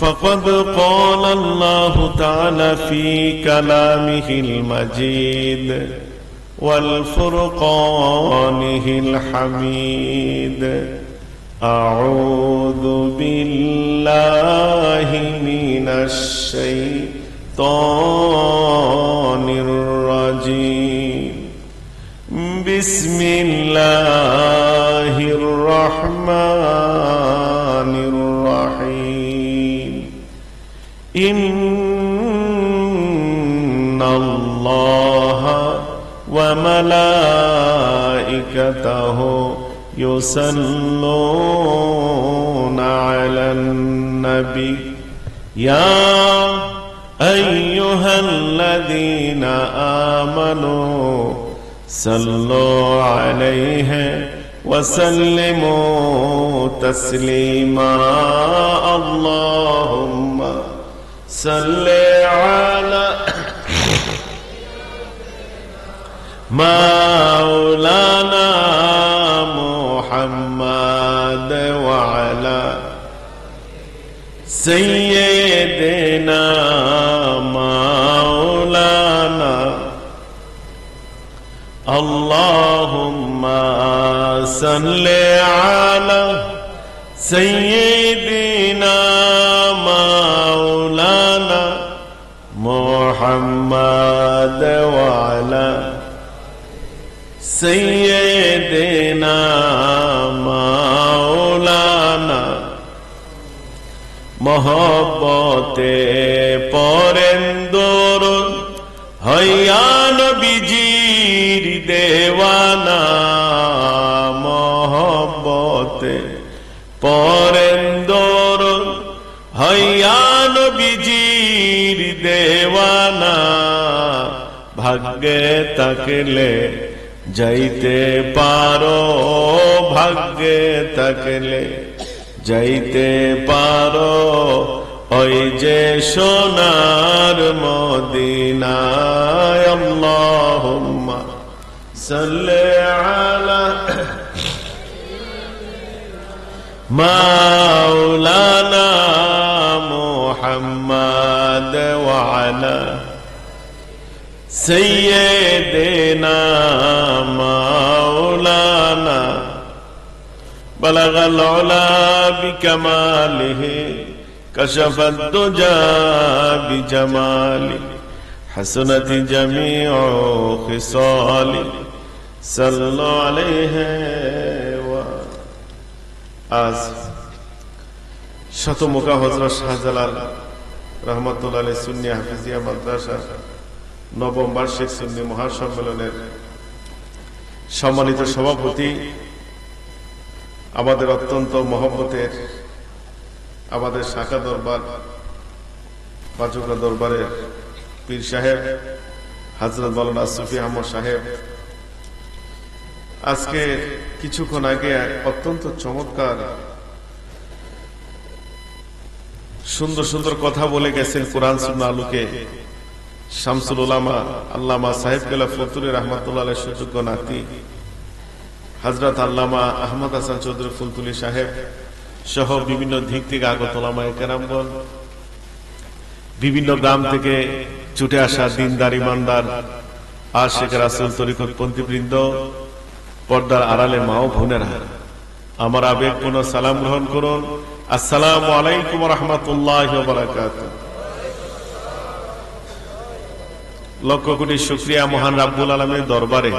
فقد قال الله تعالى في كلامه المجيد والفرقانه الحميد: أعوذ بالله من الشيطان الرجيم. بسم الله الرحمن الرحيم. إن الله وملائكته يصلون على النبي يا أيها الذين آمنوا صلوا عليه وسلموا تسليما. اللهم صل على مولانا محمد وعلى سيدنا مولانا. اللهم صل على سيدنا مولانا محمد وعلى سيدنا مولانا. मोहब्बते पढ़ें दुरूद हइया नबीजीर देवाना। मोहब्बते पढ़ें दुरूद हइया नबीजीर देवाना। भाग्ये तकले जाइते पारो, भाग्ये तकले যাইতে পারো ওই যে সোনার মদিনায়। আল্লাহুম্মা সাল্লি আলা মাওলানা মুহাম্মদ ওয়া আলা সাইয়্যিদিনা মাওলানা। بلغ العلا بكماله كشف الدجى بجماله حسنت جميع خصاله صلوا عليه আজ শতমুখা হযরত শাহজালাল রাহমাতুল্লাহ আলাইহি সুন্নি হাফিজিয়া মাদ্রাসা নবম বার্ষিক সুন্নি মহাসম্মেলনের সম্মানিত সভাপতি, আমাদের অত্যন্ত মহব্বতের আমাদের শাখা দরবার পাঁচুকা দরবারের পীর সাহেব হযরত মাওলানা সুফি আহমদ সাহেব আজকে কিছুক্ষণ আগে অত্যন্ত চমৎকার সুন্দর সুন্দর কথা বলে গেছেন কোরআন সুন্নাহ আলোকে। শামসুল উলামা আল্লামা সাহেব কেলা ফতুরি রহমাতুল্লাহ আলাইহির সুযোগ্য নাতি হযরত আল্লামা আহমদ হাসান চৌধুরী ফুলতুলি সাহেব সহ বিভিন্ন দিক থেকে আগত ওলামায়ে কেরামগণ, বিভিন্ন গ্রাম থেকে ছুটে আসা দিনদার ইমানদার আশিক রাসূল তরিকতপন্থী বৃন্দ, পর্দার আড়ালে মা ও বোনেরা, আমার আবেগপূর্ণ সালাম গ্রহণ করুন। আসসালামু আলাইকুম ওয়া রাহমাতুল্লাহি ওয়া বারাকাতুহু। লক্ষ কোটি শুকরিয়া মহান রাব্বুল আলামিনের দরবারে,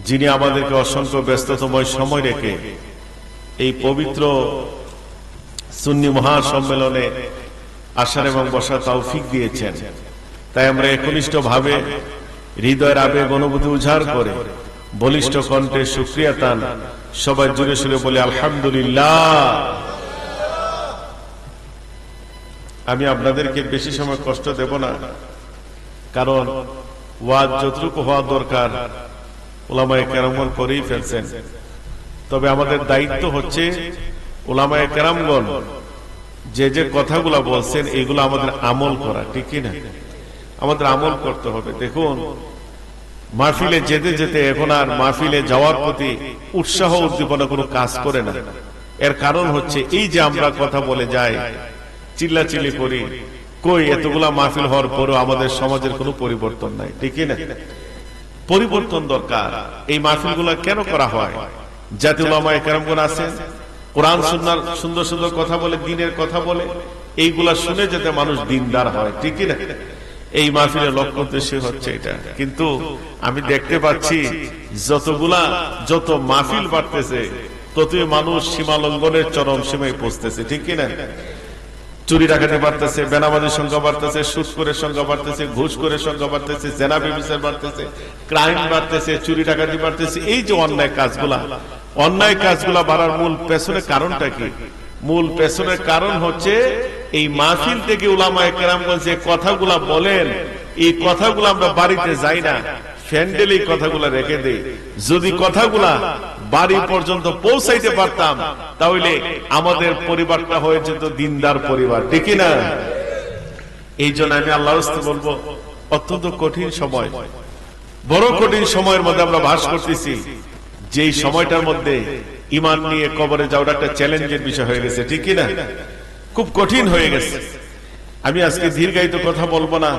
যিনি আমাদেরকে অসংখ্য ব্যস্ততময় সময় রেখে এই পবিত্র সুন্নি মহাসম্মেলনে আসার এবং বসার তৌফিক দিয়েছেন। তাই আমরা একনিষ্ঠ ভাবে হৃদয়ের আবেগ অনুভূতি উজাড় করে বলিষ্ঠ কণ্ঠে শুকরিয়া তান সবাই জুড়ে সুরে বলে আলহামদুলিল্লাহ। আমি আপনাদেরকে বেশি সময় কষ্ট দেব না, কারণ ওয়াজ যতটুকু হওয়া দরকার উলামায়ে কেরামগণ করেই ফেলছেন। তবে আমাদের দায়িত্ব হচ্ছে উলামায়ে কেরামগণ যে যে কথাগুলো বলছেন এগুলো আমাদের আমল করা, ঠিক কি না? আমাদের আমল করতে হবে। দেখুন, মাহফিলে যেতে যেতে এখন আর মাহফিলে যাওয়ার প্রতি উৎসাহ উদ্দীপনা কোনো কাজ করে না। এর কারণ হচ্ছে এই যে আমরা কথা বলে যাই, চিল্লাচিল্লি করি, কই এতগুলা মাহফিল হওয়ার পরেও আমাদের সমাজের কোনো পরিবর্তন নাই, ঠিক না? পরিবর্তন দরকার। এই মাহফিলগুলা কেন করা হয়? যাতে উলামায়ে কেরামগণ আছেন, কোরআন সুন্নাহর সুন্দর সুন্দর কথা বলে, দ্বীনের কথা বলে, এইগুলা শুনে যাতে মানুষ দ্বীনদার হয়, ঠিক না? এই মাহফিলের লক্ষ্য উদ্দেশ্য হচ্ছে এটা। কিন্তু আমি দেখতে পাচ্ছি যত মাহফিল বাড়তেছে ততই মানুষ সীমা লঙ্ঘনের চরম সীমায় পৌঁছতেছে, ঠিক কিনা? চুরি ডাকাতি বাড়তেছে, বেনামাজির সংখ্যা বাড়তেছে, সুদখোরের সংখ্যা বাড়তেছে, ঘুষখোরের সংখ্যা বাড়তেছে, জেনা ব্যভিচার বাড়তেছে, ক্রাইম বাড়তেছে, চুরি ডাকাতি বাড়তেছে। এই যে অন্যায় কাজগুলা বাড়ার মূল পেছনে কারণটা কি? মূল পেছনের কারণ হচ্ছে এই মাহফিল থেকে উলামায়ে কেরামগণ যে কথাগুলা বলেন, এই কথাগুলো আমরা বাড়িতে যাই না, ফ্যান্ডেল এই কথাগুলা রেখে দেই। যদি কথাগুলা বাড়ি পর্যন্ত পৌঁছাইতে পারতাম তাহলে আমাদের পরিবারটা হয়ে যেত দিনদার পরিবার, ঠিক না? এই জন্য আমি আল্লাহর রাস্তে বলবো, অত্যন্ত কঠিন সময়, বড় কঠিন সময়ের মধ্যে আমরা বাস করতেছি। যেই সময়টার মধ্যে ঈমান নিয়ে কবরে যাওয়াটা একটা চ্যালেঞ্জের বিষয় হয়ে গেছে, ঠিক না? খুব কঠিন হয়ে গেছে। আমি আজকে দীর্ঘায়িত কথা বলবো না।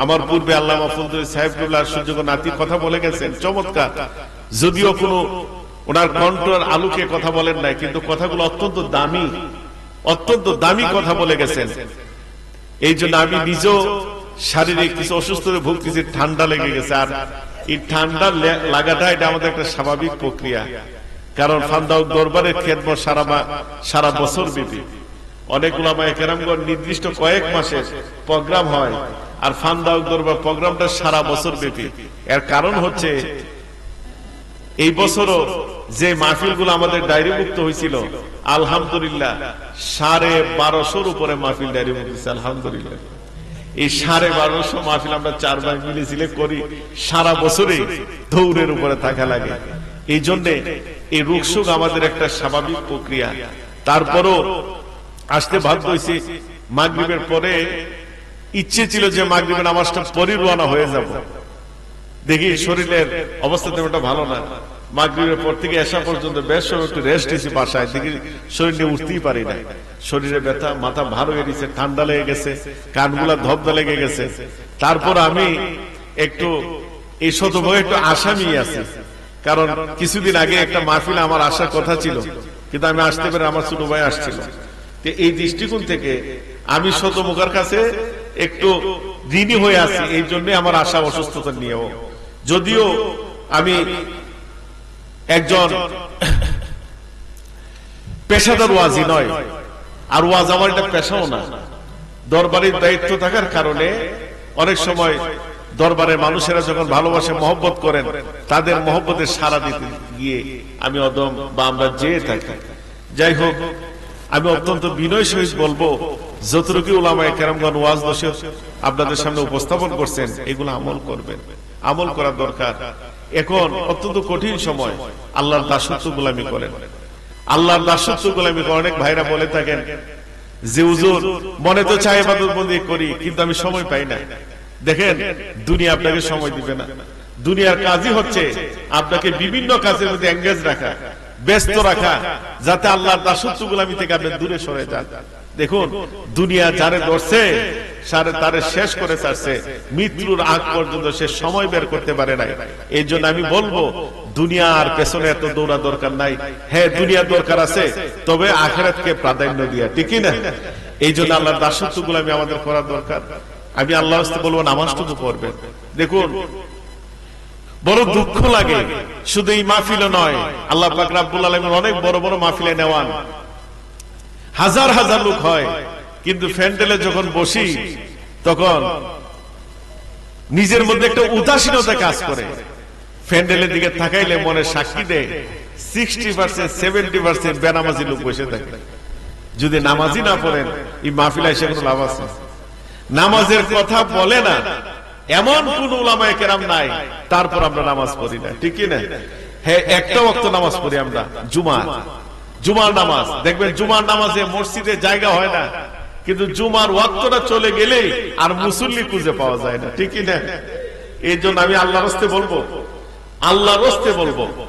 আমার পূর্বে আল্লামা ফজলুল সাহেবুল্লাহ সুযোগ নাতি কথা বলে গেছেন, চমৎকার। যদিও কোনো ওনার কণ্ঠের আলোকে কথা বলেন নাই, কিন্তু কথাগুলো অত্যন্ত দামি কথা বলে গেছেন। এই জন্য আমি নিজেও শারীরিক কিছু অসুস্থতায় ভুগতেছি, ঠান্ডা লেগে গেছে। আর এই ঠান্ডা লাগাটা এটা আমাদের একটা স্বাভাবিক প্রক্রিয়া, কারণ ফান্দাউল দরবারের খেদমত সারা বছর ব্যাপী। অনেক উলামায়ে কেরামগণ নির্দিষ্ট কয়েক মাসের প্রোগ্রাম হয়, আর ফান্দাউল দরবার প্রোগ্রামটা সারা বছর ব্যাপী। এর কারণ হচ্ছে এই বছরও যে মাহফিলগুলো আমাদের ডায়েরিভুক্ত হয়েছিল, আলহামদুলিল্লাহ 1250 উপরে মাহফিল ডায়েরিভুক্ত হয়েছে, আলহামদুলিল্লাহ। এই 1250 মাহফিল আমরা 4 ভাই মিলে করি, সারা বছরে দৌড়ের উপরে থাকা লাগে। এই জন্য এই রুকসুক আমাদের একটা স্বাভাবিক প্রক্রিয়া। তারপরও আসতে বাধ্য হয়েছি। মাগরিবের পরে ইচ্ছে ছিল যে মাগরিবের নামাজটা পরে রওনা হয়ে যাব, দেখি শরীরের অবস্থা তেমনটা ভালো না। মাগরিবের পর থেকে এসা পর্যন্ত বেশ সময় একটু রেস্ট নিয়েছি বাসায়, দেখি শরীর নিয়ে উঠতেই পারি না। শরীরে ব্যথা, মাথা ভার হয়ে গেছে, ঠান্ডা লেগে গেছে, কানগুলা ধবধা লেগে গেছে। তারপর আমি একটু এই শতভাগে একটু আসামি আছি, কারণ কিছুদিন আগে একটা মাহফিলে আমার আসার কথা ছিল, কিন্তু আমি আসতে পারি, আমার ছোট ভাই আসছিল। এই দৃষ্টিকোণ থেকে আমি শতমুখার কাছে একটু ঋণী হয়ে আছি, এই জন্য আমার আশা অসুস্থতা নিয়েও। যদিও আমি একজন পেশাদার ওয়াজি নয়, আর ওয়াজ আমার এটা পেশাও না। দরবারের দায়িত্ব থাকার কারণে অনেক সময় দরবারের মানুষেরা যখন ভালোবাসে, মহব্বত করেন, তাদের মহব্বতের সাড়া দিতে গিয়ে আমি অদম বা আমরা যেয়ে থাকি। যাই হোক, আমি অত্যন্ত বিনয় সহিত বলবো, যতটুকু উলামায়ে কেরামগণ ওয়াজ নসিহত আপনাদের সামনে উপস্থাপন করছেন, এগুলো আমল করবেন, আমল করা দরকার। এখন অত্যন্ত কঠিন সময়, আল্লাহর দাসত্ব গোলামি করেন, আল্লাহর দাসত্ব গোলামি করেন। অনেক ভাইরা বলে থাকেন যে হুজুর মনে তো চাই ইবাদত বন্দেগি করি, কিন্তু আমি সময় পাই না। দেখেন, দুনিয়া আপনাকে সময় দিবে না। দুনিয়ার কাজই হচ্ছে আপনাকে বিভিন্ন কাজের মধ্যে এঙ্গেজ রাখা, ব্যস্ত রাখা, যাতে আল্লাহর দাসত্ব গোলামি থেকে আপনি দূরে সরে যান। দেখুন, দুনিয়া যারে ধরছে তারে শেষ করে ছাড়ছে, মৃত্যুর আগ পর্যন্ত সে সময় বের করতে পারে নাই। এই জন্য আমি বলবো, দুনিয়ার পেছনে এত দৌড়া দরকার নাই। হ্যাঁ, দুনিয়ার দরকার আছে, তবে আখিরাতকে প্রাধান্য দিয়া, ঠিক না? এই জন্য আল্লাহর দাসত্ব গোলামি আমাদের করা দরকার। আমি আল্লাহর কাছে বলবো, নামাজটুকু পড়বেন। দেখুন, বড় দুঃখ লাগে, শুধু এই মাহফিলে নয়, আল্লাহ পাক রব্বুল আলামিন অনেক বড় বড় মাহফিলে নেওয়ান, হাজার হাজার লোক হয়, কিন্তু ফ্যান্ডেলে যখন বসি তখন নিজের মধ্যে একটা উদাসীনতা কাজ করে। ফ্যান্ডেলের দিকে তাকাইলে মনে সাক্ষী দেয় 60% 70% বেনামাজি লোক বসে থাকে। যদি নামাজি না পড়েন, এই মাহফিলে এসে কোনো লাভ আছে? নামাজের কথা বলে না এমন কোন উলামায়ে কেরাম নাই, তারপর আমরা নামাজ পড়ি না, ঠিক না? হ্যাঁ, একটা ওয়াক্ত নামাজ পড়ি আমরা, জুমার নামাজ। দেখবেন জুমার নামাজে মসজিদে জায়গা হয় না, কিন্তু জুমার ওয়াক্তটা চলে গেলে আর মুসল্লি খুঁজে পাওয়া যায় না, ঠিক না? এই জন্য আমি আল্লাহর রাস্তে বলবো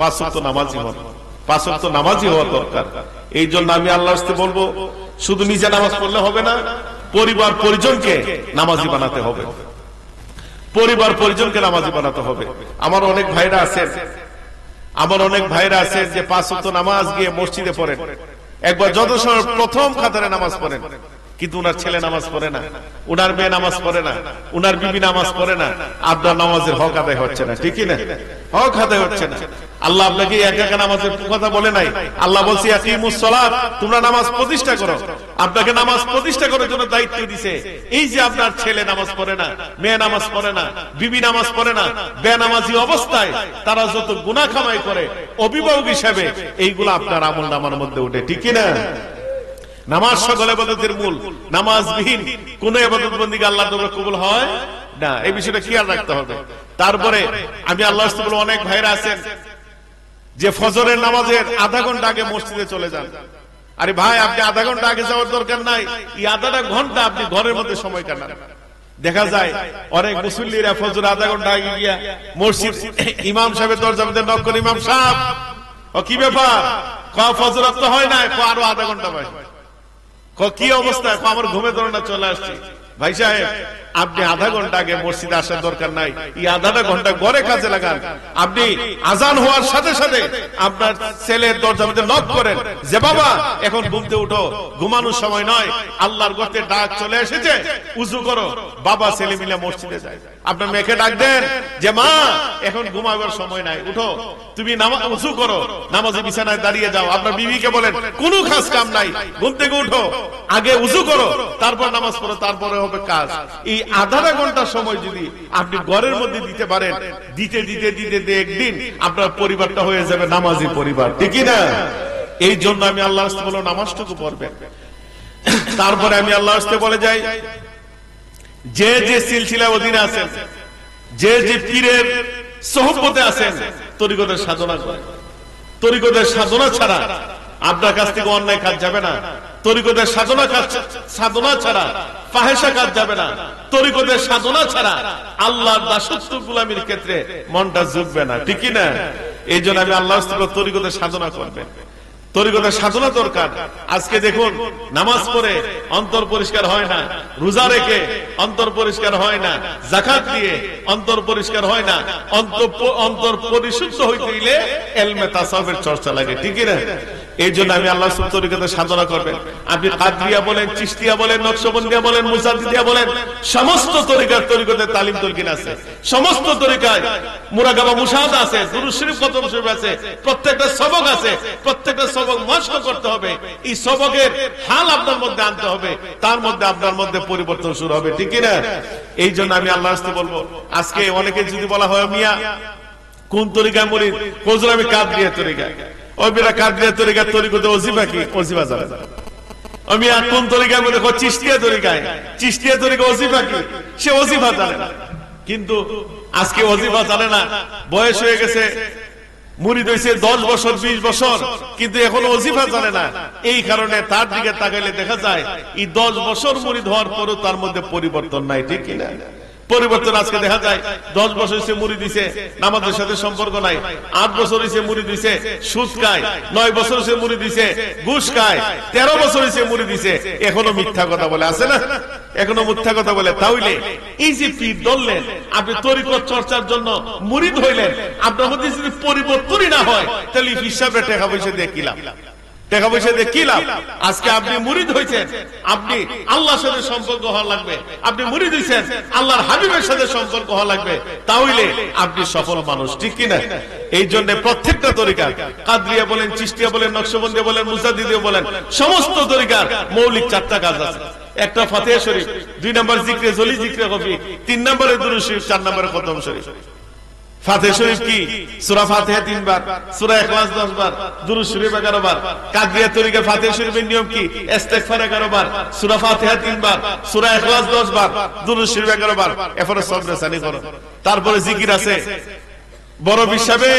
5 ওয়াক্ত নামাজি হন। 5 ওয়াক্ত নামাজি হওয়া দরকার। এই জন্য আমি আল্লাহর কাছে বলবো, শুধু নিজে নামাজ পড়লে হবে না, পরিবার পরিজনকে নামাজি বানাতে হবে, পরিবার পরিজনকে নামাজি বানাতে হবে। আমার অনেক ভাইরা আছেন যে 5 ওয়াক্ত নামাজ গিয়ে মসজিদে পড়েন, একবার যত সময় প্রথম কাতারে নামাজ পড়েন, কিন্তু উনার ছেলে নামাজ পড়ে না, উনার মেয়ে নামাজ পড়ে না, উনার বিবি নামাজ পড়ে না, আপনার নামাজের হক আদায় হচ্ছে না, ঠিকই না? হক আদায় হচ্ছে না। আল্লাহ আপনাকে একা নামাজের কথা বলে নাই, আল্লাহ বলছে আকিমুস সালাত, তোমরা নামাজ প্রতিষ্ঠা করো। আপনাকে নামাজ প্রতিষ্ঠা করার জন্য দায়িত্ব দিয়েছে। এই যে আপনার ছেলে নামাজ পড়ে না, মেয়ে নামাজ পড়ে না, বিবি নামাজ পড়ে না, বেনামাজি অবস্থায় তারা যত গুনাহ কামাই করে, অভিভাবক হিসেবে এইগুলো আপনার আমলনামার মধ্যে উঠে, ঠিকই না? নামাজ সকল ইবাদতের মূল, নামাজবিহীন কোন ইবাদত বন্দেগী আল্লাহর দরবারে কবুল হয় না, এই বিষয়টা খেয়াল রাখতে হবে। তারপরে আমি আল্লাহর কাছে বলবো, অনেক ভাইরা আছেন যে ফজরের নামাজের আধা ঘন্টা আগে মসজিদে চলে যান। আরে ভাই, আপনি আধা ঘন্টা আগে যাওয়ার দরকার নাই, এই আধাটা ঘন্টা আপনি ঘরের মধ্যে সময় কাটান। দেখা যায় অনেক মুসল্লিরা ফজর আধা ঘন্টা আগে গিয়া মসজিদ ইমাম সাহেবের দরজার মধ্যে নক করে, ইমাম সাহেব কি ব্যাপার? ফজর তো হয় না, আরো আধা ঘন্টা ভাই। কি অবস্থা? আমার ঘুমে ধরে না, চলে আসছি। ভাই সাহেব, আপনি আধা ঘন্টা আগে মসজিদে আসার দরকার নাই, এই আধাটা ঘন্টা ঘরে কাজে লাগান। আপনি আজান হওয়ার সাথে সাথে আপনার ছেলের দরজার মধ্যে নক করেন যে বাবা এখন ঘুমতে উঠো, ঘুমানোর সময় নয়, আল্লাহর গর্তে ডাক চলে এসেছে, উযু করো। বাবা ছেলে মিলে মসজিদে যায়। আপনার মেয়েকে ডাক দেন যে মা এখন ঘুমাবার সময় নাই, উঠো, তুমি উযু করো, নামাজে বিছানায় দাঁড়িয়ে যাও। আপনার বিবিকে বলেন কোনো কাজ কাম নাই, ঘুম থেকে উঠো, আগে উযু করো, তারপর নামাজ পড়ো, তারপরে হবে কাজ। এই আধা ঘন্টা সময় যদি আপনি ঘরের মধ্যে দিতে পারেন, দিতে দিতে দিতে একদিন আপনার পরিবারটা হয়ে যাবে নামাজি পরিবার, ঠিকই না? এই জন্য আমি আল্লাহর কাছে বলবো, নামাজটুকু পড়বেন। তারপরে আমি আল্লাহর কাছে বলে যাই, যে যে সিলসিলা অধীনে আছেন, যে যে পীরের সোহবতে আছেন, তরিকতের সাধনা করেন। তরিকতের সাধনা ছাড়া আপনার কাছ থেকে অন্যায় কাজ যাবে না। তরিকতের সাধনা ছাড়া ফাহেসা কাজ যাবে না। তরিকতের সাধনা ছাড়া আল্লাহর দাসত্ব গোলামির ক্ষেত্রে মনটা ঝুঁকবে না, ঠিকই না? এই জন্য আমি আল্লাহর তরিকতের সাধনা করবেন। তরিকতের সাধনা দরকার। আজকে দেখুন, নামাজ পড়ে অন্তর পরিষ্কার হয় না, রোজা রেখে অন্তর পরিষ্কার হয় না, যাকাত দিয়ে অন্তর পরিষ্কার হয় না। অন্তর পরিশুদ্ধ হইতে গেলে ইলমে তাসাউফের চর্চা লাগে, ঠিকই না? এই জন্য আমি আল্লাহর তরিকতের সাধনা করবেন। আপনি কাদরিয়া বলেন, চিশতিয়া বলেন, নকশবন্দিয়া বলেন, মুজাদ্দিদিয়া বলেন, সমস্ত তরিকতের তালিম তলকিন আছে। সমস্ত তরিকায় মুরাকাবা মুশাহাদা আছে, দুরূদ শরীফ খতম শরীফ আছে, প্রত্যেকটা সবক আছে। প্রত্যেকটা সবক মস্ক করতে হবে। এই সবকের হাল আপনার মধ্যে আনতে হবে, তার মধ্যে আপনার মধ্যে পরিবর্তন শুরু হবে, ঠিকই না? এই জন্য আমি আল্লাহর কাছে বলবো, আজকে অনেকে যদি বলা হয় মিয়া কোন তরিকায় মুরিদ, হুজুর আমি কাদরিয়া তরিকায়। ওই বেটা কাদরিয়া তরিকার তরিকতে ওজিফা কি? ওজিফা জানে না। আমি কোন তরিকার মধ্যে চিশতিয়া তরিকায়, চিশতিয়া তরিকা ওজিফা কি? সে ওজিফা জানে না। কিন্তু আজকে ওজিফা জানে না, বয়স হয়ে গেছে, মুরিদ হয়েছে 10 বছর 20 বছর, কিন্তু এখনো ওজিফা জানে না। এই কারণে তার দিকে তাকাইলে দেখা যায় এই 10 বছর মুরিদ হওয়ার পরও তার মধ্যে পরিবর্তন নাই, ঠিক কিনা? পরিবর্তন আজকে দেখা যায় 10 বছর হয়েছে মুরিদ দিছে, নামাজের সাথে সম্পর্ক নাই। 8 বছর হয়েছে মুরিদ দিছে, সুদ খায়। 9 বছর হয়েছে মুরিদ দিছে, ঘুষ খায়। 13 বছর হয়েছে মুরিদ দিছে, এখনো মিথ্যা কথা বলে, আছে না? এখনো মিথ্যা কথা বলে। তাহলে এই যে পীর ধরলেন, আপনি তরিকত চর্চার জন্য মুরিদ হইলেন, আপনার মধ্যে যদি পরিবর্তনই না হয়, তাহলে হিসাবে টাকা পয়সা দিয়ে কি লাভ? টাকা পয়সা দিয়ে কি লাভ? আজকে আপনি মুরিদ হয়েছেন, আপনি আল্লাহর সাথে সম্পর্ক হওয়া লাগবে। আপনি মুরিদ হয়েছেন, আল্লাহর হাবিবের সাথে সম্পর্ক হওয়া লাগবে, তাহলে আপনি সফল মানুষ, ঠিক কিনা? এই জন্য প্রত্যেকটা তরিকা, কাদরিয়া বলেন, চিশতিয়া বলেন, নকশবন্দিয়া বলেন, মুজাদ্দিদিয়া বলেন, সমস্ত তরিকার মৌলিক 4টা কাজ আছে। একটা ফাতিহা শরীফ, 2 নম্বর জিকরে জলি, জিকরে খফি, 3 নম্বরে দুরূদ শরীফ, 4 নম্বরে খতম শরীফ। ফাতিহা শরীফ কি? সূরা ফাতিহা 3 বার, সূরা ইখলাস 10 বার, দুরূদ শরীফ 11 বার। কাদরিয়া তরিকা ফাতিহা শরীফের নিয়ম কি? ইস্তেগফার 11 বার, সূরা ফাতিহা 3 বার, সূরা ইখলাস 10 বার, দুরূদ শরীফ 11 বার। এরপরে সবরে সানি করো। তারপরে জিকির আছে। বড় হিসাবে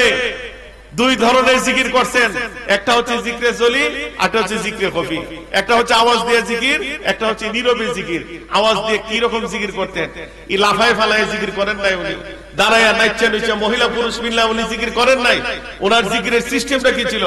2 ধরনের জিকির করছেন, একটা হচ্ছে জিকরে জলি, একটা হচ্ছে জিকরে খফি। একটা হচ্ছে আওয়াজ দিয়ে জিকির, একটা হচ্ছে নীরবে জিকির। আওয়াজ দিয়ে কি রকম জিকির করতেন? এই লাফায় ফালায় জিকির করেন নাই উনি, দাঁড়ায়া নাইচা নাইচা মহিলা পুরুষ মিল্লা উনি জিকির করেন নাই। ওনার জিকিরের সিস্টেমটা কি ছিল,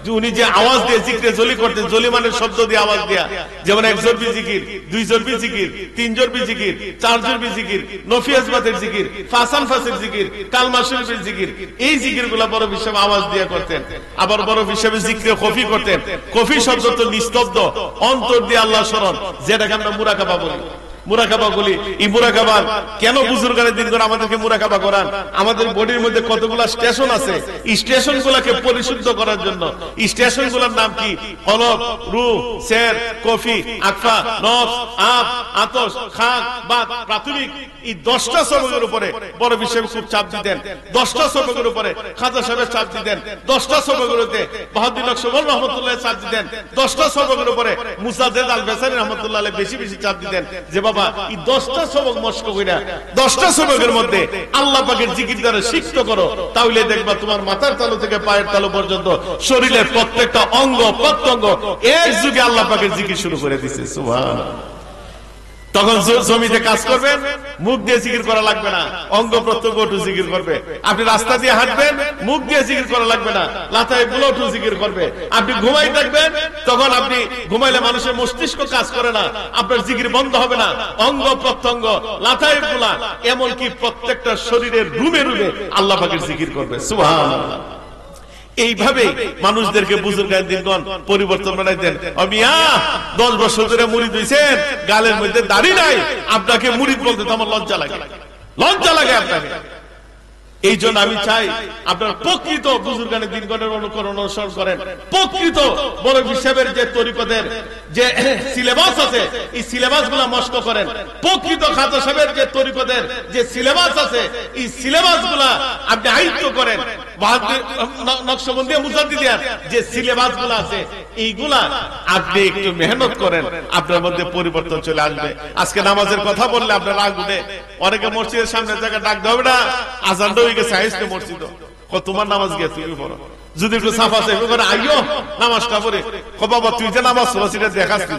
যে উনি যে আওয়াজ দিয়ে জিকিরে জলি করতেন, জলি মানে শব্দ দিয়ে আওয়াজ দেয়া, যেমন 1 জরবি জিকির, 2 জরবি জিকির, 3 জরবি জিকির, 4 জরবি জিকির, নফিয়াজবাতের জিকির, ফাসান ফাসের জিকির, কালমা শরীফের জিকির, এই জিকিরগুলা বড় হিসাবে আওয়াজ দিয়ে করতেন। আবার বড় হিসাবে জিকিরে খফি করতেন। খফি শব্দ তো নিস্তব্ধ, অন্তর দিয়ে আল্লাহ স্মরণ, যেটাকে আমরা মুরাকাবা বলি। মুরাকাবা বলি, এই মুরাকাবা কেন বুজুর্গানের দিন করে আমাদেরকে মুরাকাবা করান? আমাদের বডির মধ্যে কতগুলা স্টেশন আছে, এই স্টেশন গুলাকে পরিশুদ্ধ করার জন্য। এই স্টেশন গুলার নাম কি? কলব, রূহ, সের, কফি, আকফা, নফস, আপ, আতশ, খাক, বাত, প্রাথমিক এই 10টা সবকের উপরে বড় বিষয়ে খুব চাপ দিতেন। 10টা সবকের উপরে খাজা সাহেবের চাপ দিতেন। 10টা সবকের উপরে বাহাদুর নকশবন্দ রহমতুল্লাহ চাপ দিতেন। 10টা সবকের উপরে মুসাদ্দেদ আল বেসারি রহমতুল্লাহ বেশি বেশি চাপ দিতেন, যে বাবা এই 10টা সবক মস্ক কইরা 10টা সবকের মধ্যে আল্লাহ পাকের জিকির দ্বারা শিক্ষিত করো, তাহলে দেখবা তোমার মাথার তালু থেকে পায়ের তালু পর্যন্ত শরীরের প্রত্যেকটা অঙ্গ প্রত্যঙ্গ এক যুগে আল্লাহ পাকের জিকির শুরু করে দিছে। সুবহানাল্লাহ। তখন জমিতে কাজ করবেন, মুখ দিয়ে জিকির করা লাগবে না, অঙ্গ প্রত্যঙ্গ একটু জিকির করবে। আপনি রাস্তা দিয়ে হাঁটবেন, মুখ দিয়ে জিকির করা লাগবে না, লাথায় গুলো একটু জিকির করবে। আপনি ঘুমাই থাকবেন, তখন আপনি ঘুমাইলে মানুষের মস্তিষ্ক কাজ করে না, আপনার জিকির বন্ধ হবে না। অঙ্গ প্রত্যঙ্গ, লাথায় গুলা, এমনকি প্রত্যেকটা শরীরের রুমে রুমে আল্লাহ পাকের জিকির করবে। সুবহানাল্লাহ। এইভাবে মানুষদেরকে বুজুর্গানের দিনগণ পরিবর্তন বানাইতেন। মিয়া 10 বছর ধরে মুরিদ হইছেন, গালের মধ্যে দাড়ি নাই, আপনাকে মুরিদ বলতে তো আমার লজ্জা লাগে, লজ্জা লাগে আপনাকে। এই জন্য আমি চাই আপনারা প্রকৃত বুজুর্গানের দিনগণের অনুসরণ করেন। প্রকৃত বড় হিসাবের যে তরিকতের যে সিলেবাস আছে, এই সিলেবাস গুলা মস্ক করেন। প্রকৃত খাজা সাহেবের যে তরিকতের যে সিলেবাস আছে, এই সিলেবাস গুলা আপনি আয়ত্ত করেন। নকশবন্দিয়া মুজাদ্দিদিয়ার যে সিলেবাস গুলা আছে, এইগুলা আপনি একটু মেহনত করেন, আপনার মধ্যে পরিবর্তন চলে আসবে। আজকে নামাজের কথা বললে আপনার রাগ উঠে, অনেকে মসজিদের সামনে জায়গা ডাকতে হবে না, আজানটা হয়ে গেছে, আইসকে মসজিদ তোমার নামাজ গিয়ে তুমি পড়ো, যদি একটু সাফা করে আইও নামাজটা পড়ে, বাবা তুই যে নামাজ পড়ো সেটা দেখাস কি?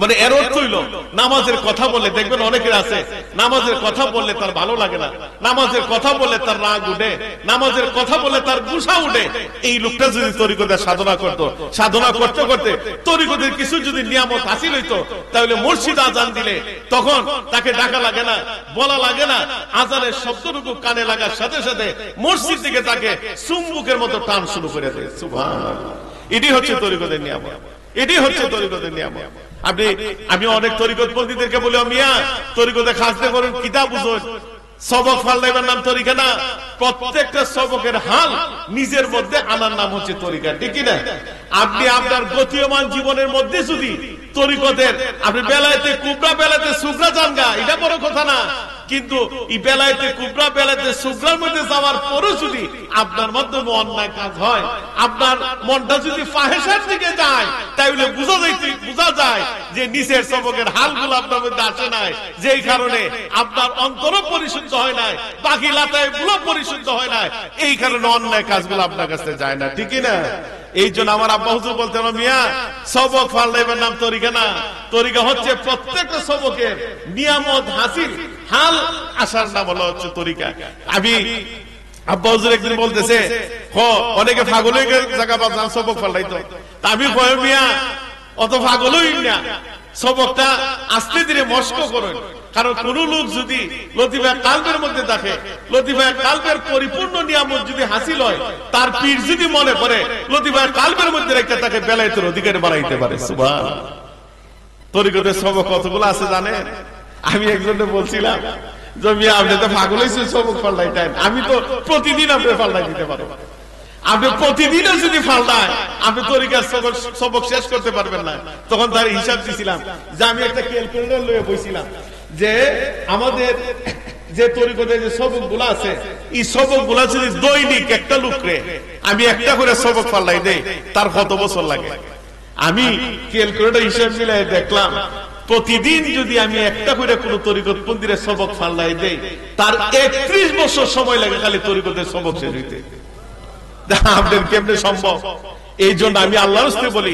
মানে এর অর্থ হইল নামাজের কথা বললে দেখবেন অনেকের আছে, নামাজের কথা বললে তার ভালো লাগে না, নামাজের কথা বললে তার রাগ উঠে, নামাজের কথা বললে তার গুসা উঠে। এই লোকটা যদি তরিকতের সাধনা করতো, সাধনা করতে করতে তরিকতের কিছু যদি নিয়ামত হাসিল হইতো, তাহলে মসজিদ আজান দিলে তখন তাকে ডাকা লাগে না, বলা লাগে না, আজানের শব্দটুকু কানে লাগার সাথে সাথে মসজিদ থেকে তাকে চুম্বকের মতো টান শুরু করে দেয়। সুবহানাল্লাহ। এটি হচ্ছে তরিকতের নিয়ামত, এটি হচ্ছে তরিকতের নিয়ামত। আমি অনেক তরিকত পন্থীদেরকে বলি, মিয়া তরিকতে খাসতে করেন, কিতাব বুঝুন, সবক ফাল্লাইবার নাম তরিকা না, প্রত্যেকটা সবকের হাল নিজের মধ্যে আনার নাম হচ্ছে তরিকা, ঠিক না? আপনি আপনার গতিমান জীবনের মধ্যে যদি তরিকতের আপনি বেলায়েতে কুবরা বেলায়েতে সুগরা জানগা, এটা বড় কথা না, কিন্তু এই বেলায়েতে কুবরা বেলায়েতে সুগরার মধ্যে যাওয়ার পরও যদি আপনার মাধ্যমে অন্যায় কাজ হয়, আপনার মনটা যদি ফাহেশার দিকে যায়, তাহলে বোঝা যায় যে নিচের সবকের হালগুলো আপনার মধ্যে আসে নাই, যেই কারণে আপনার অন্তর পরিশুদ্ধ হয় নাই, বাকি লাতায় গুলো পরিশুদ্ধ হয় নাই, এই কারণে অন্যায় কাজগুলো আপনার কাছে যায় না, ঠিকই না? এই জন্য আমার আব্বা হুজুর বলতেন, মিয়া সবক ফাল্লাইবার নাম তরিকা না, তরিকা হচ্ছে প্রত্যেকটা সবকের নিয়ামত হাসিল হাল আসার নাম হচ্ছে তরিকা। আমি আব্বা হুজুর একদিন বলতেছে, অনেকে পাগল হয়ে জায়গা বাজান সবক ফাল্লাইতো, আমি কয় মিয়া অত পাগল হই না, সবকটা আস্তে ধীরে মস্ক করেন। কারণ কোন লোক যদি লতিফা কালবের মধ্যে থাকে, লতিফা কালবের পরিপূর্ণ নিয়ামত যদি হাসিল হয়, তার পীর যদি মনে করে লতিফা কালবের মধ্যে রেখে তাকে বেলায়েতের অধিকারী বানাইতে পারে। সুবহানাল্লাহ। তরিকতের সবক কতগুলো আছে জানেন? আমি একজনকে বলছিলাম, আপনি তো পাগল হয়েছেন সবক ফাল্লাইতেন, আমি তো প্রতিদিন আপনি ফাল্লাই দিতে পারবো। আপনি প্রতিদিনও যদি ফাল্লায়, আপনি তরিকার সবক শেষ করতে পারবেন না। তখন তার হিসাব দিয়েছিলাম যে আমি একটা ক্যালকুলেটর লয়ে বইছিলাম, যে আমাদের যে তরিকতের যে সবক গুলা আছে, এই সবক গুলা যদি দৈনিক একটা লোকরে আমি একটা করে সবক ফাল্লাই দেই, তার কত বছর লাগে? আমি ক্যালকুলেটর হিসাব মিলাই দেখলাম, প্রতিদিন যদি আমি একটা করে কোন তরিকত পন্থীর সবক ফাল্লাই দেই, তার 31 বছর সময় লাগে খালি তরিকতের সবক শেষ হইতে। আপনাদের কেমনে সম্ভব? এই জন্য আমি আল্লাহর রাস্তায় বলি,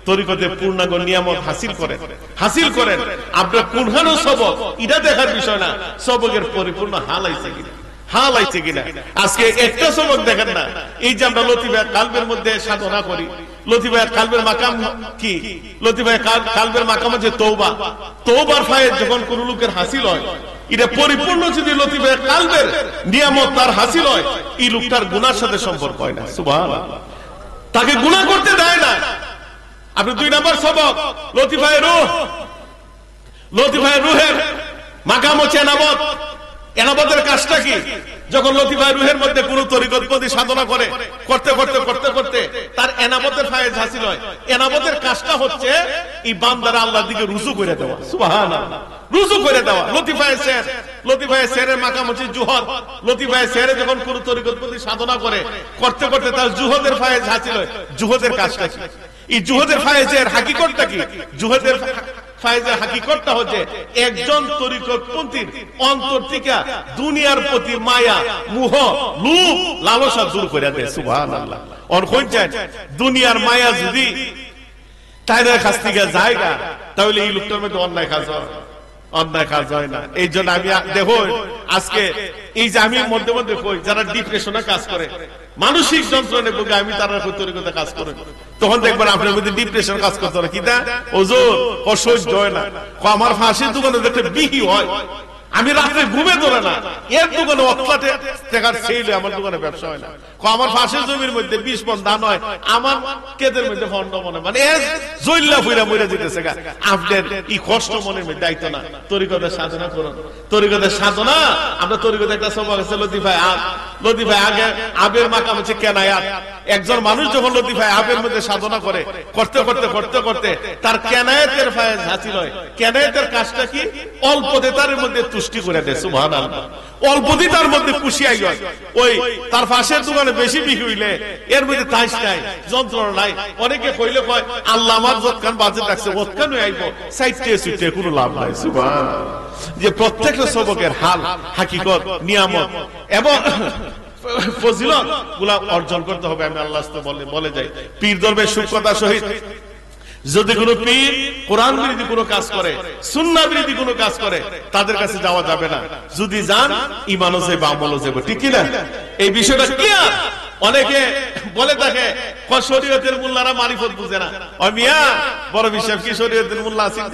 তরিকতে পূর্ণাঙ্গ নিয়ামত হাসিল করেন। আপনার কোনখানে সবক এটা দেখার বিষয় না, সবকের পরিপূর্ণ হাল আইছে কিনা। হাল আইছে কিনা। আজকে একটা সবক দেখেন না, এই যে আমরা লতিফা কালবের মধ্যে সাধনা করি, লতিফা কালবের মাকাম কি? লতিফা কালবের মাকাম হচ্ছে তওবা। তওবার ফায়েজ যখন কোন লোকের হাসিল হয়, এটা পরিপূর্ণ যদি লতিফা কালবের নিয়ামত তার হাসিল হয়, এই লোকটার গুনার সাথে সম্পর্ক হয় না। সুবহানাল্লাহ, তাকে গুনাহ করতে দেয় না। আপনি 2 নম্বর সবক লতিফায়ে রূহ। লতিফায়ে রূহের মাকাম হচ্ছে এনাবত। এনাবতের কাজটা কি? যখন লতিফায়ে রূহের মধ্যে কোন তরিকতপন্থী সাধনা করে, করতে করতে করতে করতে তার এনাবতের ফায়েজ হাসিল হয়। এনাবতের কাজটা হচ্ছে এই বান্দারা আল্লাহর দিকে রুজু করে দেওয়া। সুবহানাল্লাহ, রুজু করে দেওয়া। লতিফায়ে সের, লতিফায়ে সেরের মাকাম হচ্ছে জুহদ। লতিফায়ে সেরে যখন কোন তরিকতপন্থী সাধনা করে, করতে করতে তার জুহদের ফায়েজ হাসিল হয়। জুহদের কাজটা কি? এই জুহদের ফায়েজের হাকিকতটা কি? জুহদের ফায়েজের হাকিকতটা হচ্ছে একজন তরিকতপন্থীর অন্তর থেকে দুনিয়ার প্রতি মায়া, মোহ, লোভ, লালসা দূর করে দেয়। সুবহানাল্লাহ। অন কইছেন দুনিয়ার মায়া যদি তাইদের কাছ থেকে জায়গা, তাহলে এই লোকটার মধ্যে অন্যায় কাজ হয়, অন্যায় কাজ হয় না। এই জন্য আমি দেখো আজকে এই যে আমি মধ্যে মধ্যে কই, যারা ডিপ্রেশনে কাজ করে, মানসিক যন্ত্রণে ভুগে, আমি তারা তরিকতে কাজ করে, তখন দেখবেন আপনার মধ্যে ডিপ্রেশন কাজ করতে পারে। কিনা ওজোর অসহ্য হয় না। আমার ফাঁসির দোকানে দেখতে বিহি হয়, আমি রাত্রে ঘুমে ধরে না, এর দোকানে অতলাটে টাকার সেইলে আমার দোকানে ব্যবসা হয় না। আমার ফাঁসির জমির মধ্যে 20 মণ ধান হয়, আমার কেদের মধ্যে ফন্ড মনে, মানে জৈল্লা ফুইরা মরে যেতেছে। আপনার এই কষ্ট মনের মধ্যে দায়িত্ব না। তরিকতের সাধনা করুন, তরিকতের সাধনা। আমরা তরিকতে একটা সবক আছে লতিফায়ে আব। লতিফায়ে আগে আবের মাকাম হচ্ছে কেনায়াত। একজন মানুষ যখন লতিফায়ে আবের মধ্যে সাধনা করে, করতে করতে করতে করতে তার কেনায়াতের ফায়েজ হাসিল হয়। কেনায়াতের কাজটা কি? অল্পতে তার মধ্যে তুষ্টি করে দেয়। সুবহানাল্লাহ, অল্পতে তার মধ্যে খুশি আই হয়। ওই তার ফাঁসের দোকানে বেশি বিক্রি হইলে এর মধ্যে তাইস নাই, যন্ত্রণা নাই। অনেকে কইলে কয় আল্লাহ আমার যতখান বাজেট রাখছে ওতখান আইব, সাইটে সুইটে কোনো লাভ নাই। সুবহানাল্লাহ, যে প্রত্যেকটা সবকের হাল, হাকিকত, নিয়ামত এবং ফজিলত গুলা অর্জন করতে হবে। আমি আল্লাহ বলে যাই, পীর দরবেশ সূক্ষ্মতা সহিত যদি কোন পীর কোরআন বিরোধী কোন কাজ করে, সুন্নাহ বিরোধী কোন কাজ করে, তাদের কাছে যাওয়া যাবে না। যদি যান ঈমানও যাবে, আমলও যাবে। ঠিক কি না? এই বিষয়টা ক্লিয়ার। অনেকে বলে থাকে শরীয়তের মোল্লারা মারিফত বুঝে না। ও মিয়া, বড় বিশ্বাস কি শরীয়তের মোল্লা আছেন?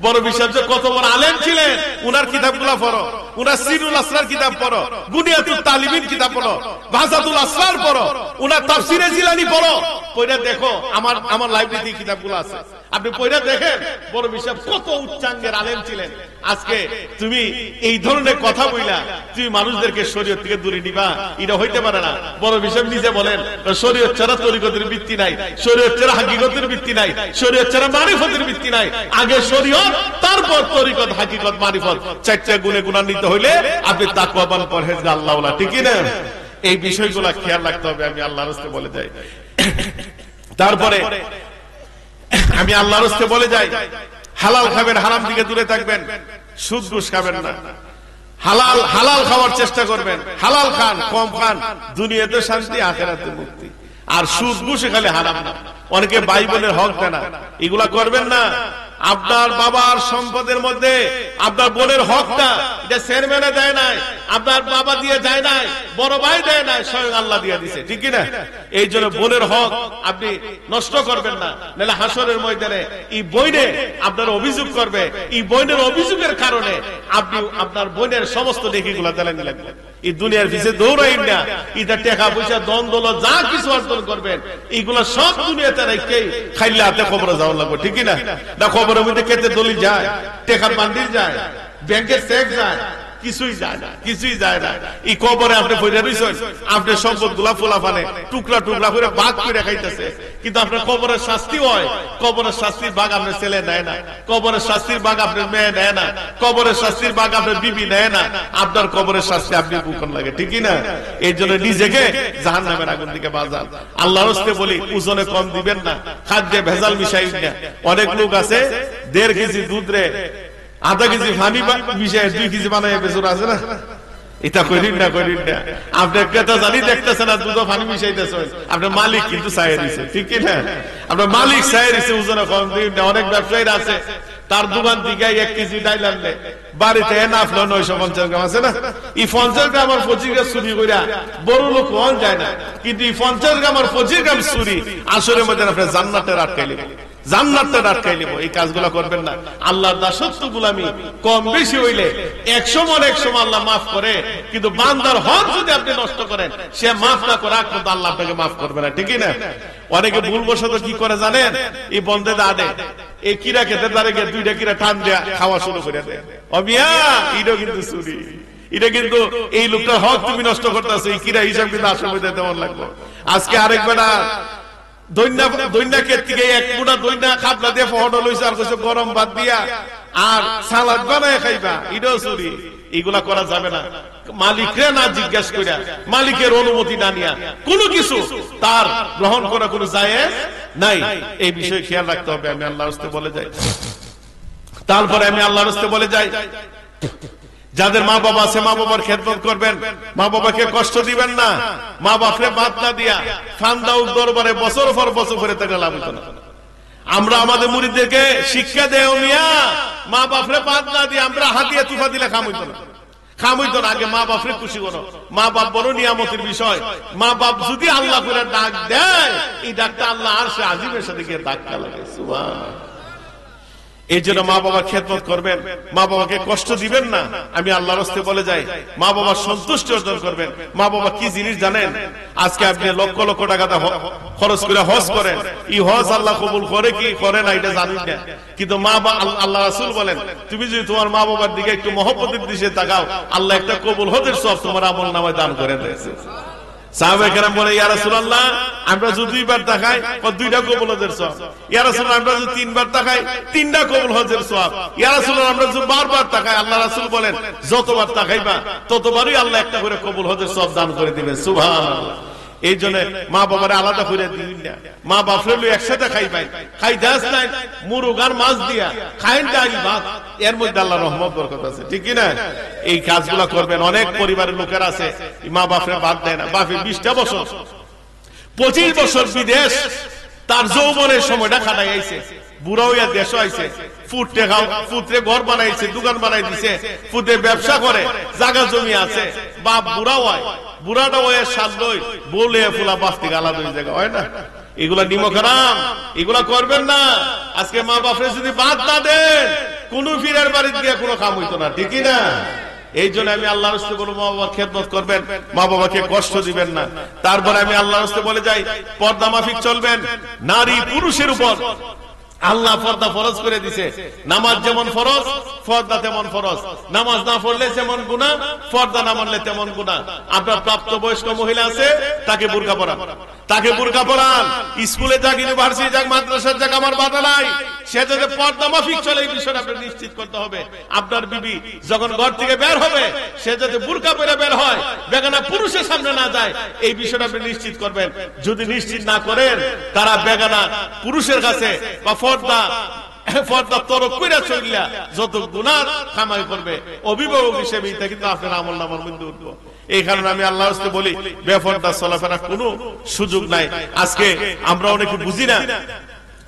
বড় বিশ্বাস যে কত বড় আলেম ছিলেন, উনার কিতাবগুলা পড়ো, উনার সিরুল আসরার কিতাব পড়ো, বুনিয়াতুল তালিমিন কিতাব পড়ো, বাহজাতুল আসরার পড়ো, উনার তাফসিরে জিলানী পড়ো, পড়ে দেখো। আমার লাইব্রেরিতে কিতাবগুলো আছে, আপনি পড়ে দেখেন বড় বিশ্বাস কত উচ্চাঙ্গের আলেম ছিলেন। আজকে তুমি এই ধরনের কথা বইলা তুমি মানুষদেরকে শরীয়ত থেকে দূরে নিবা, এটা হইতে পারে না। বড় বিশ্বাস নিজে বলেন শরীয়ত ছাড়া তরিকতের ভিত্তি নাই, শরীয়ত ছাড়া হাকিকতের ভিত্তি নাই, শরীয়ত ছাড়া মারিফতের ভিত্তি নাই। আগে শরীয়ত, তারপর তরিকত, হাকিকত, মারিফত। 4টা গুণে গুণান্বিত হইলে আপনি তাকওয়াবান পরহেজগার আল্লাহওয়ালা। ঠিক না? এই বিষয়গুলো খেয়াল রাখতে হবে। আমি আল্লাহর রাস্তায় বলে যাই। তারপরে আমি আল্লাহর রাস্তায় বলে যাই, হালাল খাবেন, হারাম থেকে দূরে থাকবেন, সুদ ঘুষ খাবেন না। হালাল হালাল খাওয়ার চেষ্টা করবেন। হালাল খান, কম খান, দুনিয়াতে শান্তি, আখিরাতে মুক্তি। আর সুদ ঘুষ খালি হারাম না। অনেকে ভাই বোনের হক দেয় না, এগুলা করবেন না। আপনার বাবার সম্পদের মধ্যে আপনার বোনের হকটা, এটা চেয়ারম্যানে দেয় নাই, আপনার বাবা দিয়ে যায় নাই, বড় ভাই দেয় নাই, স্বয়ং আল্লাহ দিয়ে দিছে। ঠিক কিনা? এই জন্য বোনের হক আপনি নষ্ট করবেন না, নাহলে হাসরের ময়দানে এই বইনে আপনার অভিযোগ করবে। এই বইনের অভিযোগের কারণে আপনি আপনার বোনের সমস্ত নেকিগুলা দেলেন লাগবে। এই দুনিয়ার পিছে দৌড়াইন না। এটা টাকা পয়সা, দন দৌলত যা কিছু অর্জন করবেন, এইগুলা সব দুনিয়াতে রেখে খাইলে হাতে খবরে যাওয়া লাগবে। ঠিক না? না খবরের মধ্যে কেটে দলিল যায়, টেকার বান্ডিল যায়, ব্যাংকের চেক যায়, কিছুই যায় না, কিছুই যায় না। এই কবরে আপনি পড়ে রইছেন, আপনার সম্পদ গুলা ফোলাফানে টুকরা টুকরা করে ভাগ করে খাইতেছে। কিন্তু আপনার কবরের শাস্তি হয়, কবরের শাস্তির ভাগ আপনার ছেলে নেয় না, কবরের শাস্তির ভাগ আপনার মেয়ে নেয় না, কবরের শাস্তির ভাগ আপনার বিবি নেয় না। আপনার কবরের শাস্তি আপনি বুকন লাগে। ঠিক না? এই জন্য নিজেকে জাহান্নামের আগুন থেকে বাঁচান। আল্লাহর রাস্তায় বলি, ওজনে কম দিবেন না, খাদ্যে ভেজাল মিশাইন না। অনেক লোক আছে 1.5 কেজি দুধ রে আধা কেজি পানি মিশাই 2 কেজি বানায় বেচুর আছে না। এটা করিন না, করিন না। আপনি ক্রেতা জানি দেখতেছেন আর দুধ পানি মিশাইতেছেন, আপনার মালিক কিন্তু চাইয়ে দিছে। ঠিক না? আপনার মালিক চাইয়ে দিছে, ওজনে কম দিন না। অনেক ব্যবসায়ীরা আছে তার দোকান থেকে 1 কেজি ডাইল আনলে বাড়িতে না আসলো 950 গ্রাম আছে না, এই 50 গ্রাম আর 25 গ্রাম চুরি কইরা বড় লোক হন যায় না, কিন্তু এই 50 গ্রাম আর 25 গ্রাম চুরি আসরের মধ্যে আপনি জান্নাতের আটকাইলেন, জান্নাতের আটকাইলেন। এই কাজগুলো করবেন না। আল্লাহর দাসত্ব গোলামি কম বেশি হইলে 100 আল্লাহ মাফ করে, কিন্তু বান্দার হক যদি আপনি নষ্ট করেন, সে মাফ না করে কিন্তু আল্লাহ আপনাকে মাফ করবে না, ঠিক না? অনেকে ভুলবশত কি করে জানেন, এই বন্ধে দাঁড়ে এই কিরা খেতে দাঁড়ে গিয়ে 2টা কিরা টান দেয়া খাওয়া শুরু করে দেয়। অমিয়া এটাও কিন্তু চুরি, এটা কিন্তু এই লোকটার হক তুমি নষ্ট করতেছো। এই কিরা হিসাব কিন্তু আসলে মধ্যে তেমন লাগলো। আজকে আরেকবার দৈন্যাকে থেকে 1 মুঠা দৈন্যা খাবলা দিয়ে ফহটা লইছে আর কইছে গরম ভাত দিয়া আর সালাদ বানায় খাইবা, এটাও চুরি। এগুলা করা যাবে না। মালিকরে না জিজ্ঞাসা করিয়া, মালিকের অনুমতি না নিয়া কোনো কিছু তার গ্রহণ করা কোনো জায়েজ নাই। এই বিষয়ে খেয়াল রাখতে হবে। আমি আল্লাহর রাস্তায় বলে যাই, তারপরে আমি আল্লাহর রাস্তায় বলে যাই, যাদের মা বাবা আছে মা বাবার খেদমত করবেন, মা বাবাকে কষ্ট দিবেন না। মা বাপরে বাদ না দিয়া ফান্দাউক দরবারে বছর পর বছর করে তাকে লাভ হতো না। আমরা আমাদের মুরিদদেরকে শিক্ষা দেও মিয়া, মা বাপরে বাদ না দিয়ে আমরা হাতিয়া তুফা দিলে কাম হইতো না, কাম হইতো না। আগে মা বাপরে খুশি করো। মা বাপ বড় নিয়ামতের বিষয়। মা বাপ যদি আল্লাহ করে ডাক দেয়, এই ডাকটা আল্লাহ আরশে আজিমের সাথে গিয়ে ধাক্কা লাগে। সুবহানাল্লাহ। এই জন্য মা বাবার খেদমত করবেন, মা বাবাকে কষ্ট দিবেন না। আমি আল্লাহর রাস্তায় বলে যাই, মা বাবার সন্তুষ্টি অর্জন করবেন। মা বাবা কি জিনিস জানেন? আজকে আপনি লক্ষ লক্ষ টাকা খরচ করে হজ করেন, এই হজ আল্লাহ কবুল করে কি করে না এটা জানি না, কিন্তু মা বাবা আল্লাহ রাসূল বলেন, তুমি যদি তোমার মা বাবার দিকে একটু মহব্বতের দিকে তাকাও, আল্লাহ একটা কবুল হজের সওয়াব তোমার আমলনামায় দান করে দিয়েছে। সাহাবায়ে কেরাম বলে, ইয়া রাসূলুল্লাহ, আমরা যদি 2বার তাকাই 2টা কবুল হজের সওয়াব। ইয়া রাসূলুল্লাহ, আমরা যদি 3বার তাকাই 3টা কবুল হজের সওয়াব। ইয়া রাসূলুল্লাহ, আমরা যদি 12বার তাকাই, আল্লাহ রাসূল বলেন, যতবার তাকাইবা ততবারই আল্লাহ একটা করে কবুল হজের সওয়াব দান করে দিবেন। সুবহানাল্লাহ। এই জন্য মা বাবারে আলাদা করে দিবেন না। মা বাপরে লই একসাথে খাইবাই, খাই দাস নাই মুরগ আর মাছ দিয়া খাইন ডাল ভাত, এর মধ্যে আল্লাহর রহমত বরকত আছে, ঠিক কি না? এই কাজগুলো করবেন। অনেক পরিবারের লোকের আছে মা বাপরে বাদ দেয় না। বাপে 20টা বছর 25 বছর বিদেশ, তার যৌবনের সময়টা খাটাই আইছে, বুড়া হইয়া দেশ আইছে, ফুটে ঘর বানাইছে, দোকান বানাই দিছে, ফুটে ব্যবসা করে, জায়গা জমি আছে, বাপ বুড়া হয়, বুড়াটা হয়ে সাজলই বলে ফুলা বাস্তি আলাদা হয়ে জায়গা হয় না। এগুলা নিমখরাম, এগুলা করবেন না। আজকে মা বাপরে যদি বাদ না দেন, কোন ফিরের বাড়িতে গিয়ে কোনো কাম হইতো না, ঠিকই না? এই জন্য আমি আল্লাহর রাস্তায় বলবো, মা বাবার খেদমত করবেন, মা বাবাকে কষ্ট দিবেন না। তারপরে আমি আল্লাহর রাস্তায় বলে যাই, পর্দা মাফিক চলবেন। নারী পুরুষের উপর আল্লাহ পর্দা ফরজ করে দিছে। নামাজ যেমন ফরজ, পর্দা তেমন ফরজ। নামাজ না পড়লে যেমন গুনাহ, পর্দা না মানলে তেমন গুনাহ। আপনার প্রাপ্তবয়স্ক মহিলা আছে, তাকে বুরকা পরান, তাকে বুরকা পরান। স্কুলে যাক, ইউনিভার্সিটি যাক, মাদ্রাসায় যাক, আমার বাধা নাই। সে যদি পর্দা মাফিক চলে, এই বিষয়টা আপনি নিশ্চিত করতে হবে। আপনার বিবি যখন ঘর থেকে বের হবে, সে যদি বুরকা পরে বের হয়, বেগানা পুরুষের সামনে না যায়, এই বিষয়টা আপনি নিশ্চিত করবেন। যদি নিশ্চিত না করেন, তারা বেগানা পুরুষের কাছে বা পর্দা তরক কইরা চলিয়া যত গুনাহ কামাই করবে, অভিভাবক হিসেবে এটা কিন্তু আপনার আমলনামার মধ্যে উঠবে। এই কারণে আমি আল্লাহর রাস্তায় বলি, বেপরদা চলাফেরা কোনো সুযোগ নাই। আজকে আমরা অনেকে বুঝি না,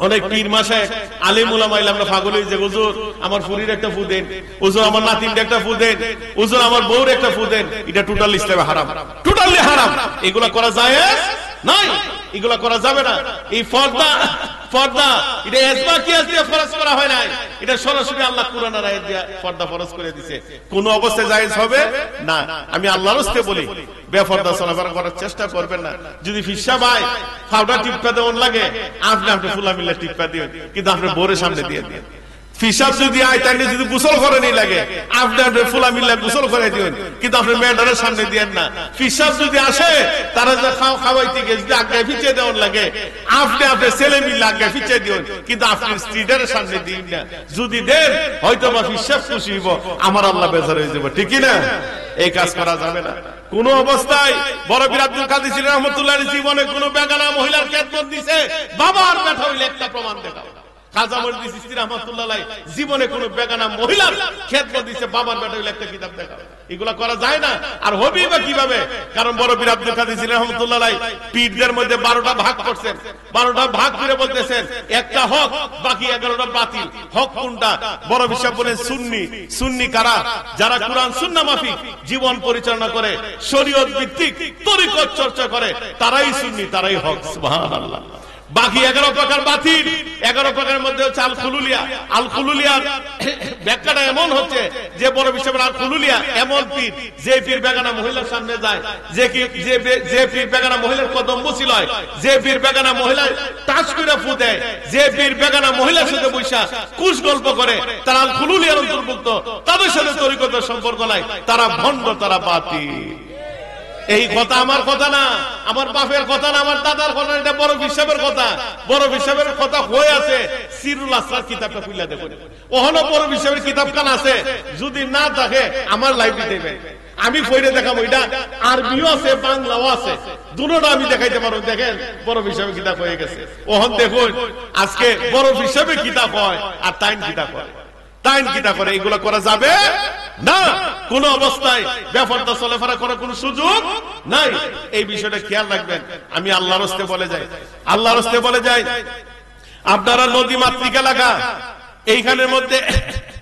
অনেক পীর মাসে আলিম উলামা আমরা পাগল হই যে, হুজুর আমার ফুরির একটা ফু দেন, হুজুর আমার নাতিনটা একটা ফু দেন, হুজুর আমার বউর একটা ফু দেন। এটা টোটাল ইসলামে হারাম, টোটালি হারাম। এগুলা করা জায়েজ নাই, এগুলা করা যাবে না। এই পর্দা এটা ইজমা কিয়াস দিয়ে ফরজ করা হয় নাই, এটা সরাসরি আল্লাহ কুরআনের আয়াত দিয়ে পর্দা ফরজ করে দিয়েছে। কোন অবস্থায় জায়েজ হবে না। আমি আল্লাহর রাস্তায় বলি, বেপরদা চলাফেরা করার চেষ্টা করবেন না। যদি ফিসা ভাই ফাউডা টিপা দেওয়ার লাগে, আপনি ফুলা মিলে টিপা দিবেন, কিন্তু আপনি বোরের সামনে দিয়ে দিন। ফিসাব যদি আয়, তাই যদি গোসল করে নি লাগে, আপনি ফুলা মিল্লা গোসল করে দিবেন, কিন্তু আপনি মেয়েটারের সামনে দিয়েন না। ফিসাব যদি আসে, তারা যে খাওয়াইতে গিয়ে যদি আজ্ঞায় ফিচে দেওয়ার লাগে, আপনি ছেলে মিল্লা আজ্ঞায় ফিচে দিবেন, কিন্তু আপনি স্ত্রীদের সামনে দিন না। যদি দেন, হয়তো বা ফিসাব খুশি হইব, আমার আল্লাহ বেজার হয়ে যাবে, ঠিকই না? এই কাজ করা যাবে না কোন অবস্থায়। বড় পীর আব্দুল কাদের রাহমাতুল্লাহ জীবনে কোন বেগানা মহিলার খেদমত দিছে, বাবার ব্যাটা হইলে একটা প্রমাণ দেখাও। খাজা মজলিস চিশতি রাহমাতুল্লাহ আলাইহি জীবনে কোন বেগানা মহিলার খেদমত দিয়েছে, বাবার বেটা হইলে একটা কিতাব দেখা, এগুলা করা যায় না। আর হবেই বা কিভাবে? কারণ বড় পীর আব্দুল কাদের জিলানী রাহমাতুল্লাহ আলাইহি পীরদের মধ্যে 12টা ভাগ করছেন, 12টা ভাগ করে বলতেছেন একটা হক, বাকি 11টা বাতিল। হক কোনটা? বড় পীর সাহেব বলেন সুন্নি। সুন্নি কারা? যারা কোরআন সুন্নাহ মাফিক জীবন পরিচালনা করে, শরীয়ত ভিত্তিক তরিকত চর্চা করে, তারাই সুন্নি, তারাই হক। সুবহানাল্লাহ। বাকি 11 প্রকার বাতিল। 11 প্রকারের মধ্যে হচ্ছে আল খুলুলিয়া। আল খুলুলিয়ার ব্যাখ্যাটা এমন হচ্ছে যে বড় বিশ্বের আল খুলুলিয়া এমন পীর, যে পীর বেগানা মহিলার সামনে যায়, যে পীর বেগানা মহিলার কদম বসিল হয়, যে পীর বেগানা মহিলার টাচ করে ফু দেয়, যে পীর বেগানা মহিলার সাথে বৈশা কুশ গল্প করে, তারা আল খুলুলিয়ার অন্তর্ভুক্ত। তাদের সাথে তরিকতের সম্পর্ক নাই, তারা ভণ্ড, তারা বাতিল। এই কথা আমার কথা না, আমার বাপের কথা না, আমার দাদার কথা, এটা বড় বিশ্বের কথা। বড় বিশ্বের কথা হয়ে আছে সিরুল আসরার কিতাবটা খুলে দেখুন, ওখানে বড় বিশ্বের কিতাব কান আছে। যদি না থাকে আমার লাইব্রেরি দেবে, আমি পড়ে দেখাবো। এটা আরবিও আছে, বাংলাও আছে, দুটোটা আমি দেখাইতে পারবো। দেখেন বড় বিশ্বের কিতাব হয়ে গেছে। ওখান দেখুন আজকে বড় বিশ্বের কিতাব হয় আর টাইম কিতাব হয়, টাইম কিতাব করে। এগুলো করা যাবে না কোন অবস্থায়। বেফরদা চলাফেরা করার কোন সুযোগ নাই। এই বিষয়টা খেয়াল রাখবেন। আমি আল্লাহর রাস্তে বলে যাই, আল্লাহর রাস্তে বলে যাই, আপনারা নদী মাতৃক এলাকা, এইখানের মধ্যে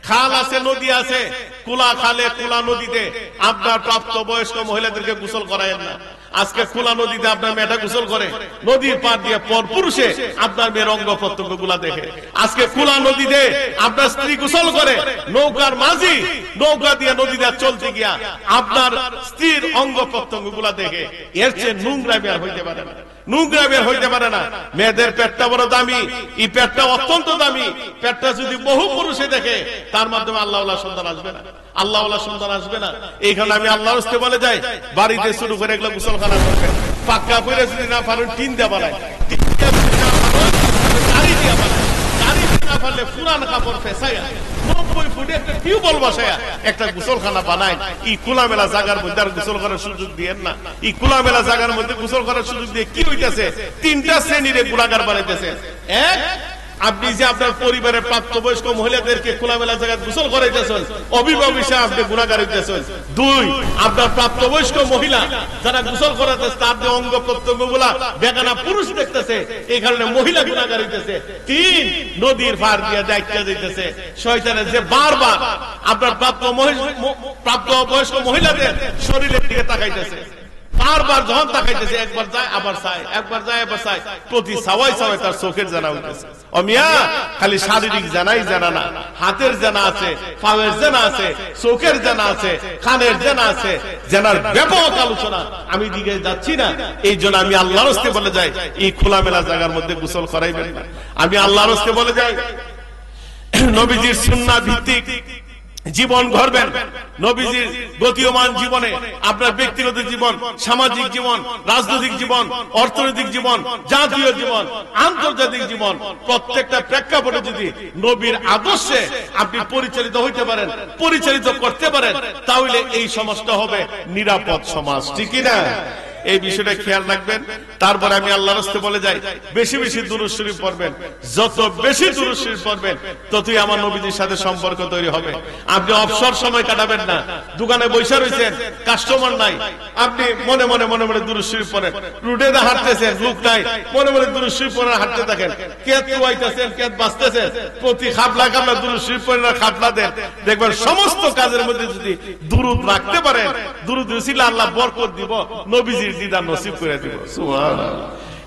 খাল আছে, নদী আছে, কুলা খালে, কুলা নদীতে আপনার প্রাপ্ত বয়স্ক মহিলাদেরকে গোসল করায়েন না। আজকে খোলা নদীতে আপনার মেয়েটা গোসল করে, নদীর পার দিয়ে পর পুরুষে আপনার মেয়ের অঙ্গ প্রত্যঙ্গ গুলা দেখে। আজকে খোলা নদীতে আপনার স্ত্রী গোসল করে, নৌকার মাঝি নৌকা দিয়ে নদীতে চলতে গিয়া আপনার স্ত্রীর অঙ্গ প্রত্যঙ্গ গুলা দেখে। এর চেয়ে নোংরা বের হইতে পারে না, নোংরা বের হইতে পারে না। মেয়েদের পেটটা বড় দামি, এই পেটটা অত্যন্ত দামি। পেটটা যদি বহু পুরুষে দেখে, তার মাধ্যমে আল্লাহ সন্তান আসবে না, আল্লাহ সন্তান আসবে না। এইখানে আমি আল্লাহর রাস্তে বলে যাই, বাড়িতে শুরু করে এগুলো গোসলখানা করবেন। পাক্কা করে যদি না পারেন টিন দিয়ে বানায়, গাড়ি দিয়ে বানায়, গাড়ি না পারলে পুরান কাপড় ফেসাইয়া 90 ফুটে একটা টিউবওয়েল বসায়া একটা গোসলখানা বানায়। এই খোলামেলা জায়গার মধ্যে আর গোসল করার সুযোগ দিয়েন না। এই খোলামেলা জায়গার মধ্যে গোসল করার সুযোগ দিয়ে কি হইতেছে? 3টা শ্রেণীর গুণাগার বানাইতেছে। এক, আপনি যে আপনার পরিবারের প্রাপ্তবয়স্ক মহিলাদেরকে খোলামেলা জায়গায় গোসল করাইতেছেন, অভিভাবক হিসেবে আপনি গুনাহগার হইতেছেন। 2, আপনার প্রাপ্তবয়স্ক মহিলা যারা গোসল করাতেছে তার যে অঙ্গ প্রত্যঙ্গ গুলা বেগানা পুরুষ দেখতেছে, এই কারণে মহিলা গুনাহগার হইতেছে। 3, নদীর পার দিয়ে যাইতে যাইতেছে শয়তানের যে বারবার আপনার প্রাপ্তবয়স্ক মহিলাদের শরীরের দিকে তাকাইতেছে, বারবার যখন তাকাইতেছে, একবার যায় আবার চায়, একবার যায় আবার চায়, প্রতি সাওয়াই সাওয়াই তার চোখের জানা হইতেছে। ও মিয়া, খালি শারীরিক জানাই জানা না, হাতের জানা আছে, পায়ের জানা আছে, চোখের জানা আছে, কানের জানা আছে, জানার ব্যাপক আলোচনা। আমি দিকে যাচ্ছি না, এই জন্য আমি আল্লাহর রাস্তে বলে যাই, এই খোলামেলা জায়গার মধ্যে গোসল করাইবেন না। আমি আল্লাহর রাস্তে বলে যাই, নবীজির সুন্নাহ ভিত্তিক জীবন গড়বেন। নবীজির গতিমান জীবনে আপনার ব্যক্তিগত জীবন, সামাজিক জীবন, রাজনৈতিক জীবন, অর্থনৈতিক জীবন, জাতীয় জীবন, আন্তর্জাতিক জীবন, প্রত্যেকটা প্রেক্ষাপটে যদি নবীর আদর্শে আপনি পরিচালিত হইতে পারেন, পরিচালিত করতে পারেন, তাহলে এই সমাজটা হবে নিরাপদ সমাজ। ঠিক না? এই বিষয়টা খেয়াল রাখবেন। তারপরে আমি আল্লাহর রাস্তে বলে যাই, বেশি বেশি দুরূদ শরীফ পড়বেন। যত বেশি দুরূদ শরীফ পড়বেন, ততই আমার নবীজির সাথে সম্পর্ক তৈরি হবে। আপনি অবসর সময় কাটাবেন না, দোকানে বসে রয়েছেন, কাস্টমার নাই, আপনি মনে মনে মনে মনে দুরূদ শরীফ পড়েন। রুটে হাঁটতেছেন, লোক নাই, মনে মনে দুরূদ শরীফ পড়ে হাঁটতে থাকেন। কেত কুয়াইতেছেন, কেত বাঁচতেছেন, প্রতি খাপলা খাপলা দুরূদ শরীফ পড়ে খাপলা দেন। দেখবেন সমস্ত কাজের মধ্যে যদি দুরূদ রাখতে পারেন, দুরূদ রসিলা আল্লাহ বরকত দিব, নবীজির দিদার নসিব করে দিব। সুবহানাল্লাহ।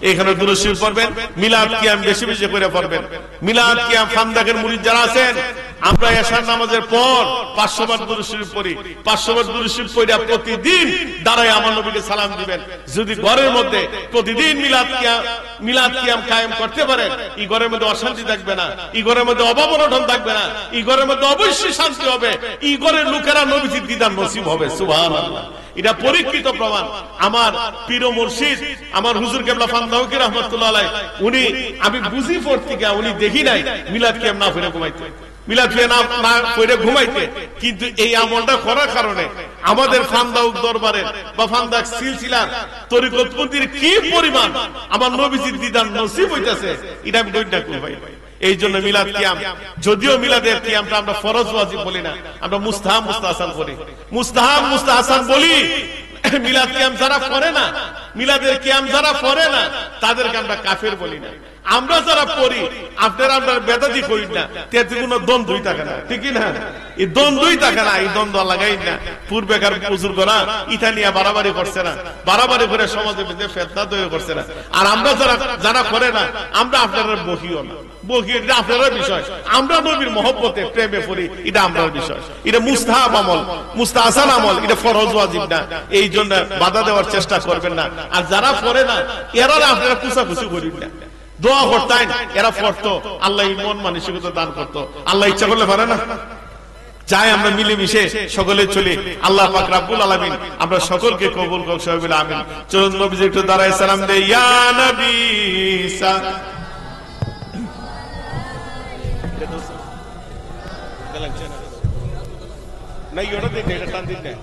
এখানে দুরূদ শরীফ পড়বেন, মিলাদ কিয়াম বেশি বেশি করে পড়বেন। মিলাদ কিয়াম ফান্দাকের মুরিদ যারা আছেন, আমরা এশার নামাজের পর 500 বার দুরূদ শরীফ পড়ি। 500 বার দুরূদ শরীফ পড়ে প্রতিদিন দাঁড়ায় আমার নবীকে সালাম দিবেন। যদি ঘরের মধ্যে প্রতিদিন মিলাদ কিয়াম কায়েম করতে পারেন, এই ঘরের মধ্যে অশান্তি থাকবে না, এই ঘরের মধ্যে অভাব অনটন থাকবে না, এই ঘরের মধ্যে অবশ্যই শান্তি হবে, এই ঘরের লোকেরা নবীজির দিদার নসিব হবে। সুবহানাল্লাহ। এটা পরীক্ষিত প্রমাণ। আমার পীর ও মুর্শিদ, আমার হুজুর কেবলা ফান্দাউকি রাহমাতুল্লাহ আলাইহি, উনি আমি বুঝি পড়তে গিয়া উনি দেখি নাই মিলাদ কিয়াম না পড়ে ঘুমাইতে, মিলাদ কিয়াম না পড়ে ঘুমাইতে। কিন্তু এই আমলটা করার কারণে আমাদের ফান্দাউক দরবারে বা ফান্দাক সিলসিলার তরিকতপন্থীর কি পরিমাণ আমার নবীজির দিদার নসিব হইতেছে, এটা আমি দৈন্য কই ভাই। এই জন্য মিলাদ কিয়াম, যদিও মিলাদের কিয়ামটা আমরা ফরজ ওয়াজিব বলি না, আমরা মুস্তাহাব মুস্তাহসান করি। মুস্তাহাব মুস্তাহসান বলি। মিলাদ কিয়াম যারা পড়ে না, মিলাদের কিয়াম যারা পড়ে না, তাদেরকে আমরা কাফের বলি না। আমরা যারা পড়ি, আপনারা আমরা বেদাতি করি না, তেতে কোনো দ্বন্দ্বই থাকে না, ঠিক না? এই দ্বন্দ্বই থাকে না, এই দ্বন্দ্ব লাগাই না। পূর্বেকার বুজুর্গরা ইতালিয়া বাড়াবাড়ি করছে না, বাড়াবাড়ি করে সমাজের মধ্যে ফেতনা তৈরি করছে না। আর আমরা যারা করে না, আমরা আপনারা বহিও না, বহি এটা আপনার বিষয়। আমরা নবীর মহব্বতে প্রেমে পড়ি, এটা আমার বিষয়। এটা মুস্তাহাব আমল, মুস্তাহসান আমল, এটা ফরজ ওয়াজিব না। এই জন্য বাধা দেওয়ার চেষ্টা করবেন না। আর যারা পড়ে না, এরা আপনারা কুচাকুচি করিন না। দোয়া করতেন, এরা পড়তো, আল্লাহ ইমান মানসিকতা দান করতো। আল্লাহ ইচ্ছা করলে পারে না? চাই আমরা মিলেমিশে সকলে চলি। আল্লাহ পাক রব্বুল আলামিন আমরা সকলকে কবুল করুন, সবাই বলে আমিন। চলুন নবীজি একটু দাঁড়ায় সালাম দেই। ইয়া নবী नहीं योड़ा दिन नहीं टान दिन नहीं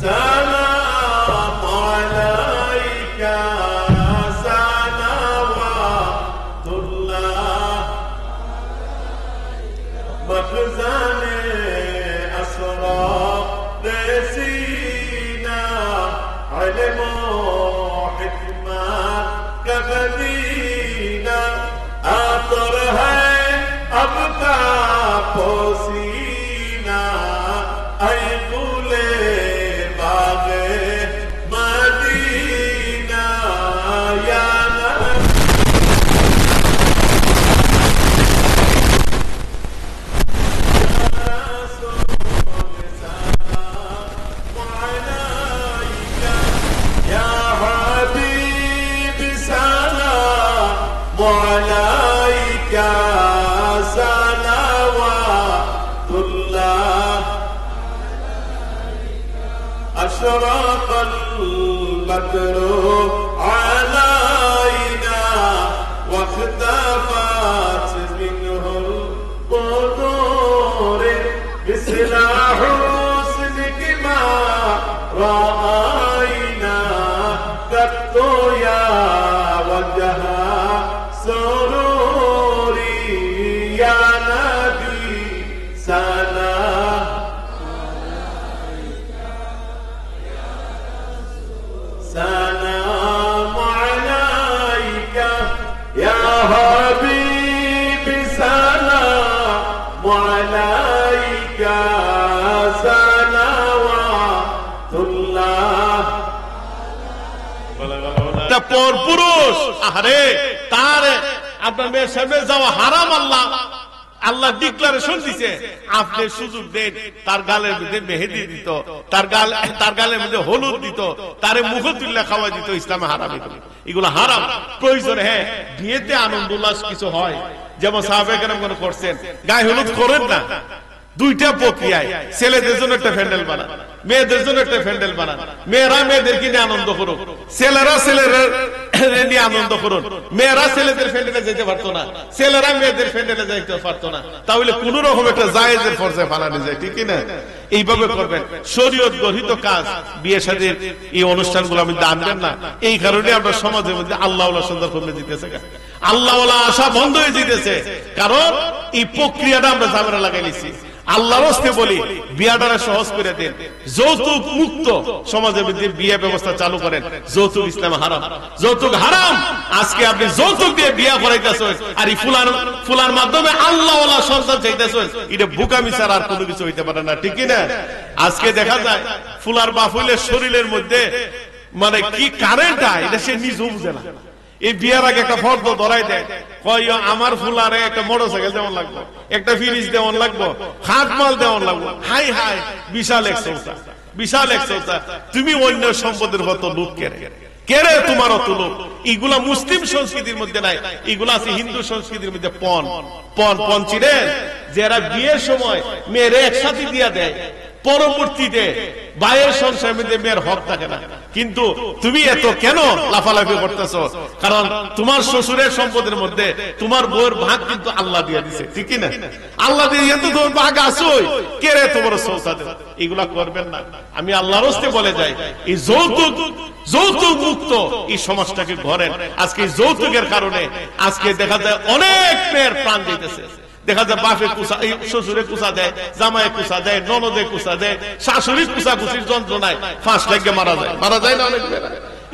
सलाम अलैका सलावतुल्लाह मखज़ाने असरार सीना इल्म हिकमत का खज़ीना आतर है अब का पोसीना ऐ फूले बागे मदीना या أشرق البدر علينا واختفت منه البدور مثل حسنك ما رأينا قط يا وجه سروري يا نبي سلام سلام عليك يا حبيبي سلام عليك صلوات الله পর পুরুষ আরে তার আপনার মেয়ের সামনে যাওয়া হারাম। আল্লাহ ডিক্লারেশন দিছে, আপনি সুযোগ দেন, তার গালের মধ্যে মেহেদি দিত, তার গালের মধ্যে হলুদ দিত, তারে মুখতুল্লাহ খাওয়া দিত, ইসলামে হারাম। এগুলো হারাম। প্রয়োজন হ্যাঁ বিয়েতে আনন্দ উল্লাস কিছু হয়, যেমন সাহাবায়ে কেরাম করছেন, গায়ে হলুদ করেন না। দুইটা প্রক্রিয়ায়, ছেলেদের জন্য একটা প্যান্ডেল বানান, মেয়েদের জন্য একটা প্যান্ডেল বানান। মেয়েরা মেয়েদেরকে নিয়ে আনন্দ করুক, ছেলেরা ছেলেরা নিয়ে আনন্দ করুন। মেয়েরা ছেলেদের প্যান্ডেলে যেতে পারতো না, ছেলেরা মেয়েদের প্যান্ডেলে যেতে পারতো না, তাহলে কোন রকম একটা জায়েজের পর্যায়ে বানানো যায়, ঠিক না? এইভাবে করবেন। শরীয়ত গঠিত কাজ, বিয়ে শাদীর এই অনুষ্ঠানগুলো আমি আনবেন না। এই কারণে আমরা সমাজের মধ্যে আল্লাহওয়ালা সুন্দর কমে জিতেছে, আল্লাহওয়ালা আশা বন্ধ হয়ে জিতেছে। কারণ এই প্রক্রিয়াটা আমরা ঝামেলা লাগাই নিছি। আল্লাহর হস্তে বলি, বিয়াটারা সহজ করে দেন, যৌতুক মুক্ত সমাজের মধ্যে বিয়ে ব্যবস্থা চালু করেন। যৌতুক ইসলামে হারাম, যৌতুক হারাম। আজকে আপনি যৌতুক দিয়ে বিয়া করাইতেছেন, আর এই ফুলার মাধ্যমে আল্লাহওয়ালা সন্তান চাইতেছেন, এটা বোকামি ছাড়া আর কোনো কিছু হইতে পারে না, ঠিক না? আজকে দেখা যায় ফুলার বা ফুলের শরীরের মধ্যে মানে কি কারেন্ট হয়, এটা সে নিজেও বুঝে না। এই বিয়ার আগে একটা ফর্দ ধরাই দেয়, কয় আমার ফুলারে একটা মোটরসাইকেল দেওয়ান লাগবো, একটা ফ্রিজ দেওয়ান লাগবো, হাত মাল দেওয়ান লাগবো। হাই হাই, বিশাল এক সংস্থা, বিশাল এক সংস্থা। তুমি অন্য সম্পদের কত লোক কেড়ে তোমার অত লোক। এগুলা মুসলিম সংস্কৃতির মধ্যে নাই, এগুলা আছে হিন্দু সংস্কৃতির মধ্যে। পণ চিনেন, যারা বিয়ের সময় মেয়েরে একসাথে দিয়া দেয়, পরবর্তীতে ভাইয়ের সংসারের মধ্যে মেয়ের হক থাকে না। কিন্তু তুমি এত কেন লাফালাফি করতেছো? কারণ তোমার শ্বশুরের সম্পদের মধ্যে তোমার বউয়ের ভাগ কিন্তু আল্লাহ দিয়ে দিছে, ঠিক না? আল্লাহ দিয়ে তো তোমার ভাগ আসোই, কে রে তোমার সৌসা দেব? এগুলা করবেন না। আমি আল্লাহর হস্তে বলে যাই, এই যৌতুক মুক্ত এই সমাজটাকে গড়েন। আজকে এই যৌতুকের কারণে আজকে দেখা যায় অনেক মেয়ের প্রাণ দিতেছে। দেখা যায় বাপে কুসা, শ্বশুরে কুসা দেয়, জামাই কুসা দেয়, ননদে কুসা দেয়, শাশুড়ি কুসাকুচির যন্ত্রণায় ফাঁস লাগিয়ে মারা যায় না অনেক মেয়েরা।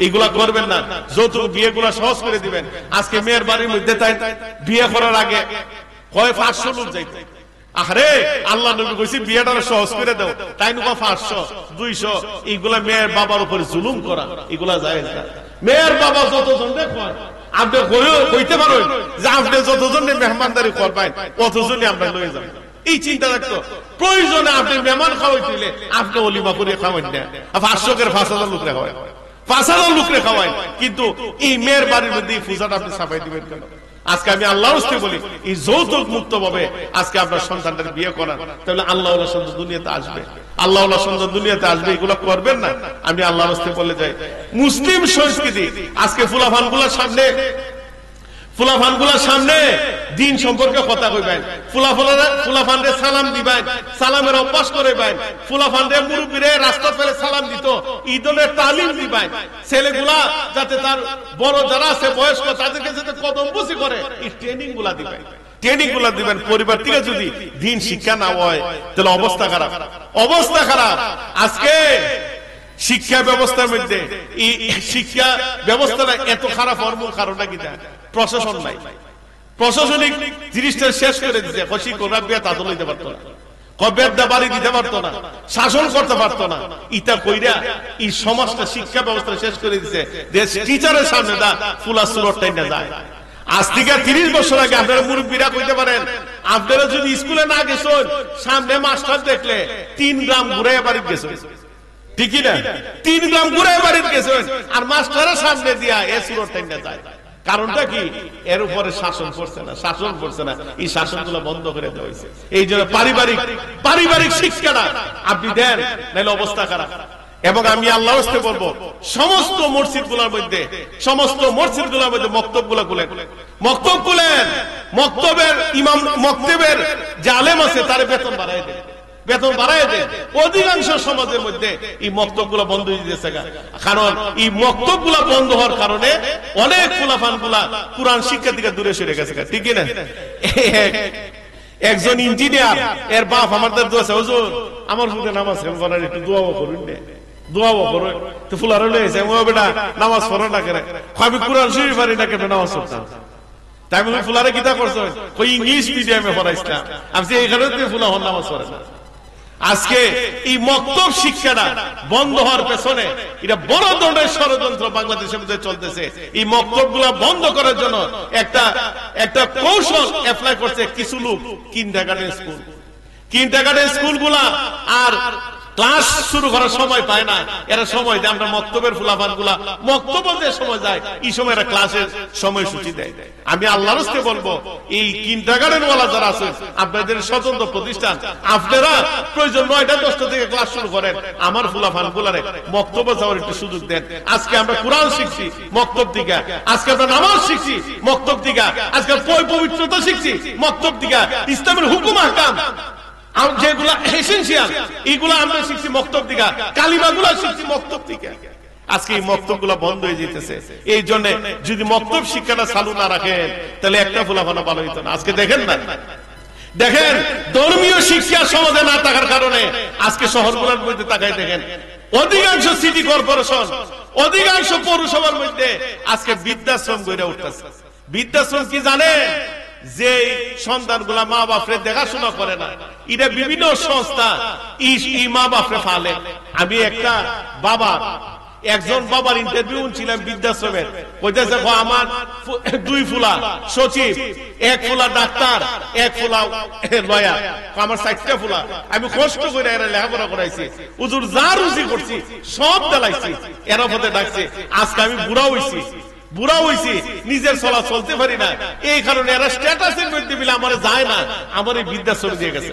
এগুলা করবেন না। যৌতুক বিয়েগুলা সহজ করে দিবেন। আজকে মেয়ের বাড়ির মধ্যে তাই বিয়ে করার আগে কয় 500 লোক যাইতে, আরে আল্লাহ নবী কইছে বিয়েটা সহজ করে দাও, তাই না 500 200 এইগুলা মেয়ের বাবার উপরে জুলুম করা, এগুলা জায়েজ না। মেয়ের বাবা যতজন দেখবেন আপনি কইতে পারেন যে আপনি যতজন মেহমানদারি করবেন অতজনই আমরা লয়ে যাবেন, এই চিন্তা রাখতো। প্রয়োজনে আপনি মেহমান খাওয়াইলে আপনি অলিমা করে খাওয়াই না, 500 5,000 লোক খাওয়াই, 5,000 লোক খাওয়াই, কিন্তু এই মেয়ের বাড়ির মধ্যে পূজাটা আপনি ছাপাই দিবেন কেন? আজকে আমি আল্লাহর হস্তে বলি, এই যৌতুক মুক্ত ভাবে আজকে আপনার সন্তানদের বিয়ে করান, তাহলে আল্লাহওয়ালা সন্তান দুনিয়াতে আসবে, আল্লাহওয়ালা সন্তান দুনিয়াতে আসবে। এগুলো করবেন না। আমি আল্লাহর হস্তে বলে যাই, মুসলিম সংস্কৃতি আজকে ফুলাফানগুলোর সামনে দিন সম্পর্কে কথা কইবেন, ফুলাফানরে সালাম দিবেন, সালামের অভ্যাস করাইবেন, ফুলাফানরে মুরব্বিরে রাস্তা ফেলে সালাম দিত, ঈদের তালিম দিবেন, ছেলেগুলা যাতে তার বড় যারা আছে বয়স্ক তাদেরকে যাতে কদম বুঝি করে এই ট্রেনিং গুলা দিবেন। পরিবার থেকে যদি দিন শিক্ষা না হয় তাহলে অবস্থা খারাপ। আজকে শিক্ষা ব্যবস্থার মধ্যে এই শিক্ষা ব্যবস্থাটা এত খারাপ হওয়ার মূল কারণটা কি? প্রশাসন নাই। প্রশাসনিক জিনিসটা শেষ করে দিচ্ছে। তাদল হইতে পারতো না, কবেদা বাড়ি দিতে পারতো না, শাসন করতে পারতো না। ইটা কইরা এই সমাজটা শিক্ষা ব্যবস্থা শেষ করে দিচ্ছে। দেশ টিচারের সামনে দা ফুলা সুরটাই না যায়। আজ থেকে 30 বছর আগে আপনারা মুরব্বীরা কইতে পারেন, আপনারা যদি স্কুলে না গেছেন সামনে মাস্টার দেখলে 3 গ্রাম ঘুরে বাড়িতে গেছেন, ঠিকই না? 3 গ্রাম ঘুরে বাড়িতে গেছেন, আর মাস্টারের সামনে দিয়া এ সুরটাই না যায়। কারণটা কি? এর উপরে শাসন করছে না। এই শাসনগুলো বন্ধ করে দেওয়া হয়েছে। এই জন্য পারিবারিক শিক্ষাটা আপনি দেন, নাহলে অবস্থা খারাপ। এবং আমি আল্লাহর হস্তে বলবো, সমস্ত মসজিদগুলোর মধ্যে মক্তবগুলো খুলেন, মক্তবের ইমাম, মক্তবের যে আলেম আছে তার বেতন বাড়ায় দেন। অধিকাংশ সমাজের মধ্যে এই মক্তবগুলো বন্ধ হয়ে দিতেছে, কারণ এই মক্তবগুলো বন্ধ হওয়ার কারণে অনেক ফুলাফানগুলা কোরআন শিক্ষা থেকে দূরে সরে গেছে, ঠিক না? একজন ইঞ্জিনিয়ার, এর বাপ আমাদের দোয়া আছে, হুজুর আমার ফুলে নামাজ পড়ার একটু দোয়াও করুন, তো ফুলার বেটা নামাজ পড়ো না কেন? আমি কোরআন শরীফ পারি না কেন নামাজ পড়তাম? তাই বলে ফুলারে কিতা করছো? ইংলিশ মিডিয়ামে পড়াইছিলাম, আমি এখানে ফুলা হন নামাজ পড়ে না। আজকে এই মক্তব শিক্ষাটা বন্ধ হওয়ার পেছনে এটা বড় ধরনের ষড়যন্ত্র বাংলাদেশের মধ্যে চলতেছে। এই মক্তব গুলা বন্ধ করার জন্য একটা কৌশল অ্যাপ্লাই করছে কিছু লোক। কিন্ডারগার্টেন স্কুল গুলা আর ক্লাস শুরু করার সময় পায় না, এরা সময় দেয়। আমরা মক্তবের ফুলাফান গুলা মক্তব যে সময় যায় এই সময় এরা ক্লাসের সময়সূচি দেয়। আমি আল্লাহর হস্তে বলবো, এই কিন্ডারগার্টেন ওয়ালা যারা আছে আপনাদের স্বতন্ত্র প্রতিষ্ঠান, আপনারা প্রয়োজন 9টা-10টা থেকে ক্লাস শুরু করেন, আমার ফুলাফান গুলারে মক্তবে যাওয়ার একটু সুযোগ দেন। আজকে আমরা কোরআন শিখছি মক্তব দিকা, আজকে আমরা নামাজ শিখছি মক্তব দিকা, আজকে পবিত্রতা শিখছি মক্তব দিকা, ইসলামের হুকুম আহকাম যেগুলা এসেনশিয়াল এগুলা আমরা শিখছি মক্তব দিকা, কালিমাগুলা শিখছি মক্তব দিকা। আজকে এই মক্তব গুলা বন্ধ হয়ে যেতেছে। এই জন্য যদি মক্তব শিক্ষাটা চালু না রাখেন তাহলে একটা ফুলাফানা ভালো হইতো না। আজকে দেখেন ধর্মীয় শিক্ষা সমাজে না থাকার কারণে আজকে শহরগুলোর মধ্যে তাকায় দেখেন, অধিকাংশ সিটি কর্পোরেশন, অধিকাংশ পৌরসভার মধ্যে আজকে বৃদ্ধাশ্রম গড়ে উঠতেছে। বৃদ্ধাশ্রম কি জানেন? যে সন্তানগুলা মা বাপরে দেখাশোনা করে না, এটা বিভিন্ন সংস্থা এই মা বাপরে ফালে। আমি একজন বাবার ইন্টারভিউ ছিলাম বৃদ্ধাশ্রমের, কইতেছে আমার 2 ফুলা সচিব, 1 ফুলা ডাক্তার, 1 ফুলা লয়ার, আমার 4টা ফুলা। আমি কষ্ট করে এরা লেখাপড়া করাইছি, হুজুর যা রুজি করছি সব দেলাইছি, এরা পথে ডাকছে। আজকে আমি বুড়া হইছি, নিজের চলা চলতে পারি না, এই কারণে এরা স্ট্যাটাসের মধ্যে মিলে আমার যায় না, আমার এই বৃদ্ধাশ্রম দিয়ে গেছে।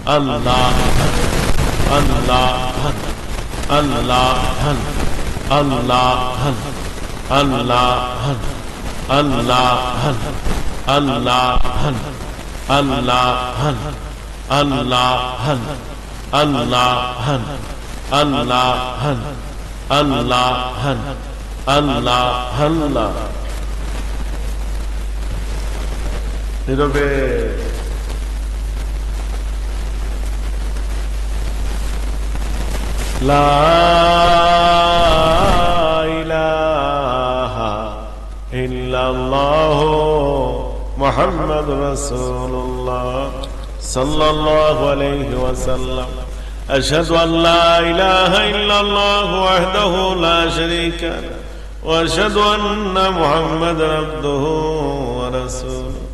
Allah, Allah, Allah, Allah, Allah, Allah, Allah, Allah, Allah, Allah, Allah, Allah, Allah, Allah. নীরবে লা ইলাহা ইল্লাল্লাহ মুহাম্মাদুর রাসূলুল্লাহ সাল্লাল্লাহু আলাইহি ওয়াসাল্লাম আশহাদু আল লা ইলাহা ইল্লাল্লাহ ওয়াহদাহু লা শারীকা লাহু ওয়া আশহাদু আন্না মুহাম্মাদান আবদুহু ওয়া রাসূলুহু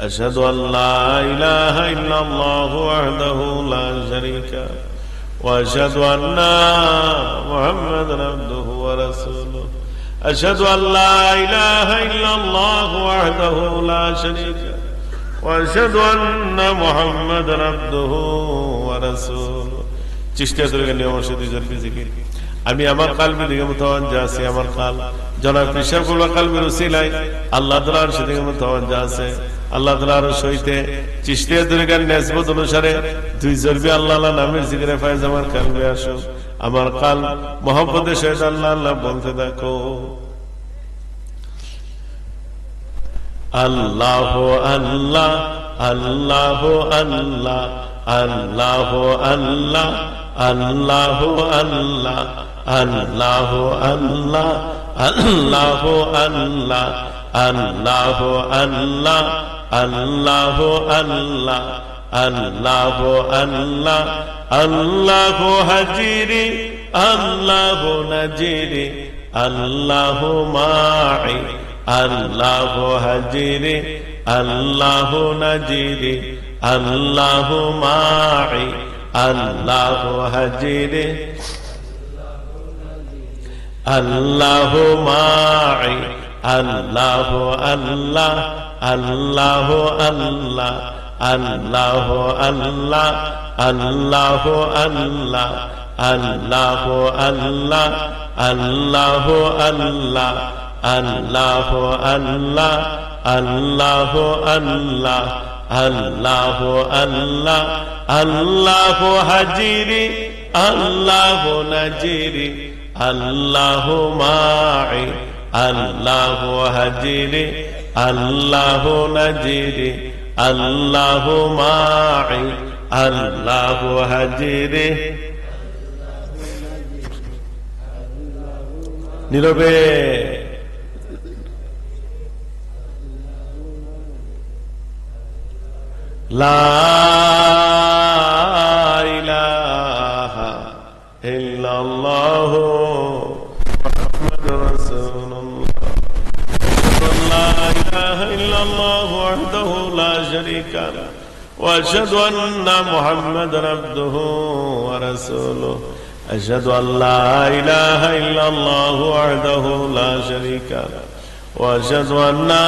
আশহাদু আল লা ইলাহা ইল্লাল্লাহ ওয়াহদাহু লা শারীকা লাহু وأشهد أن محمدا عبده ورسوله أشهد أن لا إله إلا الله وحده لا شريك له وأشهد أن محمدا عبده ورسوله চিশতিয়া তরিকার নিয়ম অনুসারে দুইজনকে জিকির আমি আমার কালবে দিকে মুতাওয়াজ্জা আছি আমার কাল জনাব পেশাব করবা কালবের উসিলায় আল্লাহ তাআলার সেদিকে মুতাওয়াজ্জা আছে আল্লাহ তাআলার সহিতে চিশতিয়া তরিকার নিসবত অনুসারে দুই জরবে আল্লাহ আল্লাহ নামের জিকিরে ফায়েজ আমার কালবে আসো আমার কাল মহব্বতের সহিত আল্লাহ আল্লাহ বলতে থাকো আল্লাহ আল্লাহ আল্লাহ আল্লাহ আল্লাহ আল্লাহ আল্লাহ আল্লাহ আল্লাহ আল্লাহ আল্লাহ আল্লাহ আল্লাহ আল্লাহ আল্লাহ আল্লাহ আল্লাহ আল্লাহ আল্লাহ হাজিরি আল্লাহ নাজিরি আল্লাহ মাই আল্লাহ হাজিরি আল্লাহ নাজিরি আল্লাহ মাই আল্লাহ হাজিরি আল্লাহ মাই আল্লাহ আল্লাহ আল্লাহ আল্লাহ আল্লাহ আল্লাহ আল্লাহ আল্লাহ আল্লাহ আল্লাহ আল্লাহ আল্লাহ আল্লাহ আল্লাহ আল্লাহ আল্লাহ আল্লাহ আল্লাহ আল্লাহ হাজিরি আল্লাহ নাজিরি আল্লাহ মাই আল্লাহ হাজিরি আল্লাহ নাজিরি আল্লাহ মাই আল্লাহ হাজিরি নীরবে লা ইলাহা ইল্লাল্লাহ মুহাম্মাদুর রাসূলুল্লাহ লা ইলাহা ইল্লাল্লাহ ওয়াহদাহু লা শারীকা লাহু ওয়া আশহাদু আন্না মুহাম্মাদান আবদুহু ওয়া রাসূলুহু আশহাদু আল লা ইলাহা ইল্লাল্লাহ ওয়াহদাহু লা শারীকা লাহু ওয়া আশহাদু আন্না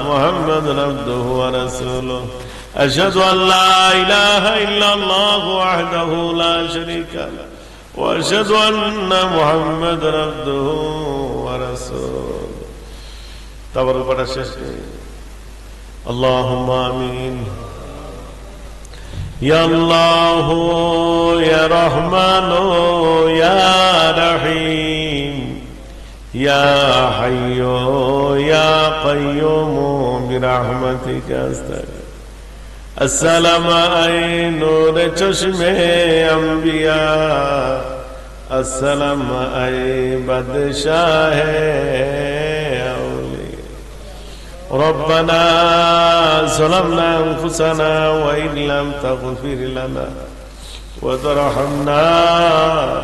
মুহাম্মাদান আবদুহু ওয়া রাসূলুহু أشهد أن لا إله إلا الله وحده لا شريك له وأشهد أن محمدا عبده ورسوله تبارك وتعالى اللهم آمين يا الله يا رحمن يا رحيم يا حي يا قيوم برحمتك أستغيث السلام أي نور چشمے انبیاء السلام أي بادشاہ اولیاء ربنا ظلمنا أنفسنا وإن لم تغفر لنا وترحمنا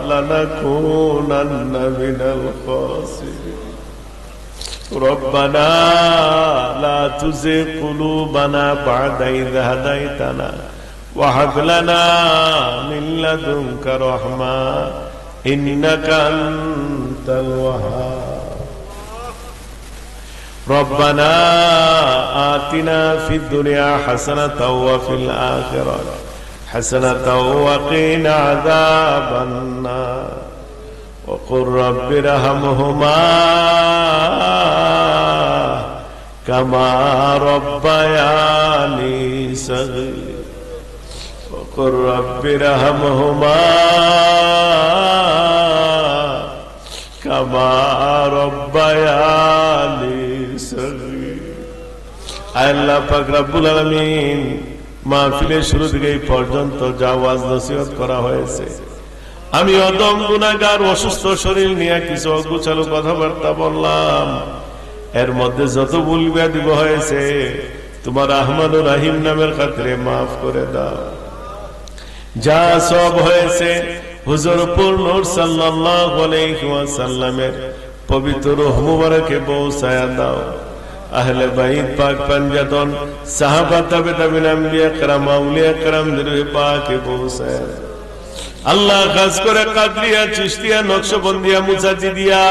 لنكونن من الخاسرين ربنا لا تزغ قلوبنا بعد إذ هديتنا وهب لنا من لدنك رحمة إنك أنت الوهاب ربنا آتنا في الدنيا حسنة وفي الآخرة হাসানাতাও ওয়া কিনা আযাবান্নার وقل رب ارحمهما كما ربياني صغيرا وقل رب ارحمهما كما ربياني صغيرا আল্লাহ পাক রব্বুল আলামিন মাহফিলের শুরু থেকে এই পর্যন্ত যা ওয়াজ নসিহত করা হয়েছে, আমি অদম গুনাহগার অসুস্থ শরীর নিয়ে কিছু অগুছালো কথাবার্তা বললাম, এর মধ্যে যত ভুল ব্যাধি হয়েছে তোমার রহমানুর রহিম নামের খাতিরে মাফ করে দাও। যা সব হয়েছে হুজুর নূর সাল্লাল্লাহু আলাইহি ওয়াসাল্লামের পবিত্র রূহ মুবারকে পৌঁছায়া দাও। আহলে বাইত পাক পাঞ্জাতন সাহাবা তাবে তাবিন আম্বিয়া کرام আউলিয়া کرامদের পাকে পৌঁছায়া দাও। আল্লাহ খাস করে কাদরিয়া চিশতিয়া নকশবন্দিয়া মুজাদ্দিদিয়া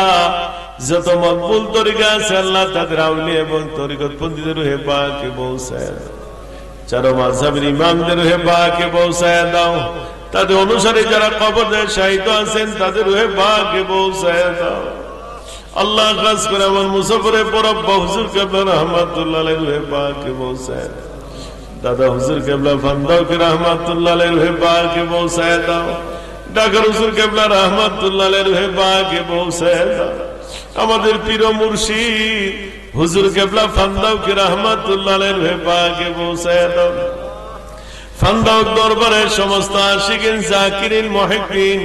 যত মকবুল তরিকা আছে আল্লাহ তাদের আউলিয়া এবং তরিকত পন্থীদের রূহে পাকে পৌঁছায়া দাও। চারো মাযহাবের ইমামদের রূহে পাকে পৌঁছায়া দাও। তাদের অনুসারী যারা কবরে শাহীদ আছেন তাদের রূহে পাকে পৌঁছায়া দাও। আল্লাহ খাস করে আমার মুসাফিরে পরব্বা হুজুর কেবলা রাহমাতুল্লাহ আলাইহি রূহে পাকে পৌঁছায়া দাও। দাদা হুজুর কেবলা ফান্দাউকে রাহমাতুল্লাহ আলাইহি রূহে পাকে পৌঁছায়া দাও। ঢাকার হুজুর কেবলা রাহমাতুল্লাহ আলাইহি রূহে পাকে পৌঁছায়া দাও। আমাদের পীর ও মুর্শিদ হুজুর কেবলা ফান্দাউকে রাহমাতুল্লাহ আলাইহি রূহে পাকে পৌঁছায়া দাও। ফান্দাউ দরবারের সমস্ত আশিকিন জাকিরিন মুহিব্বিন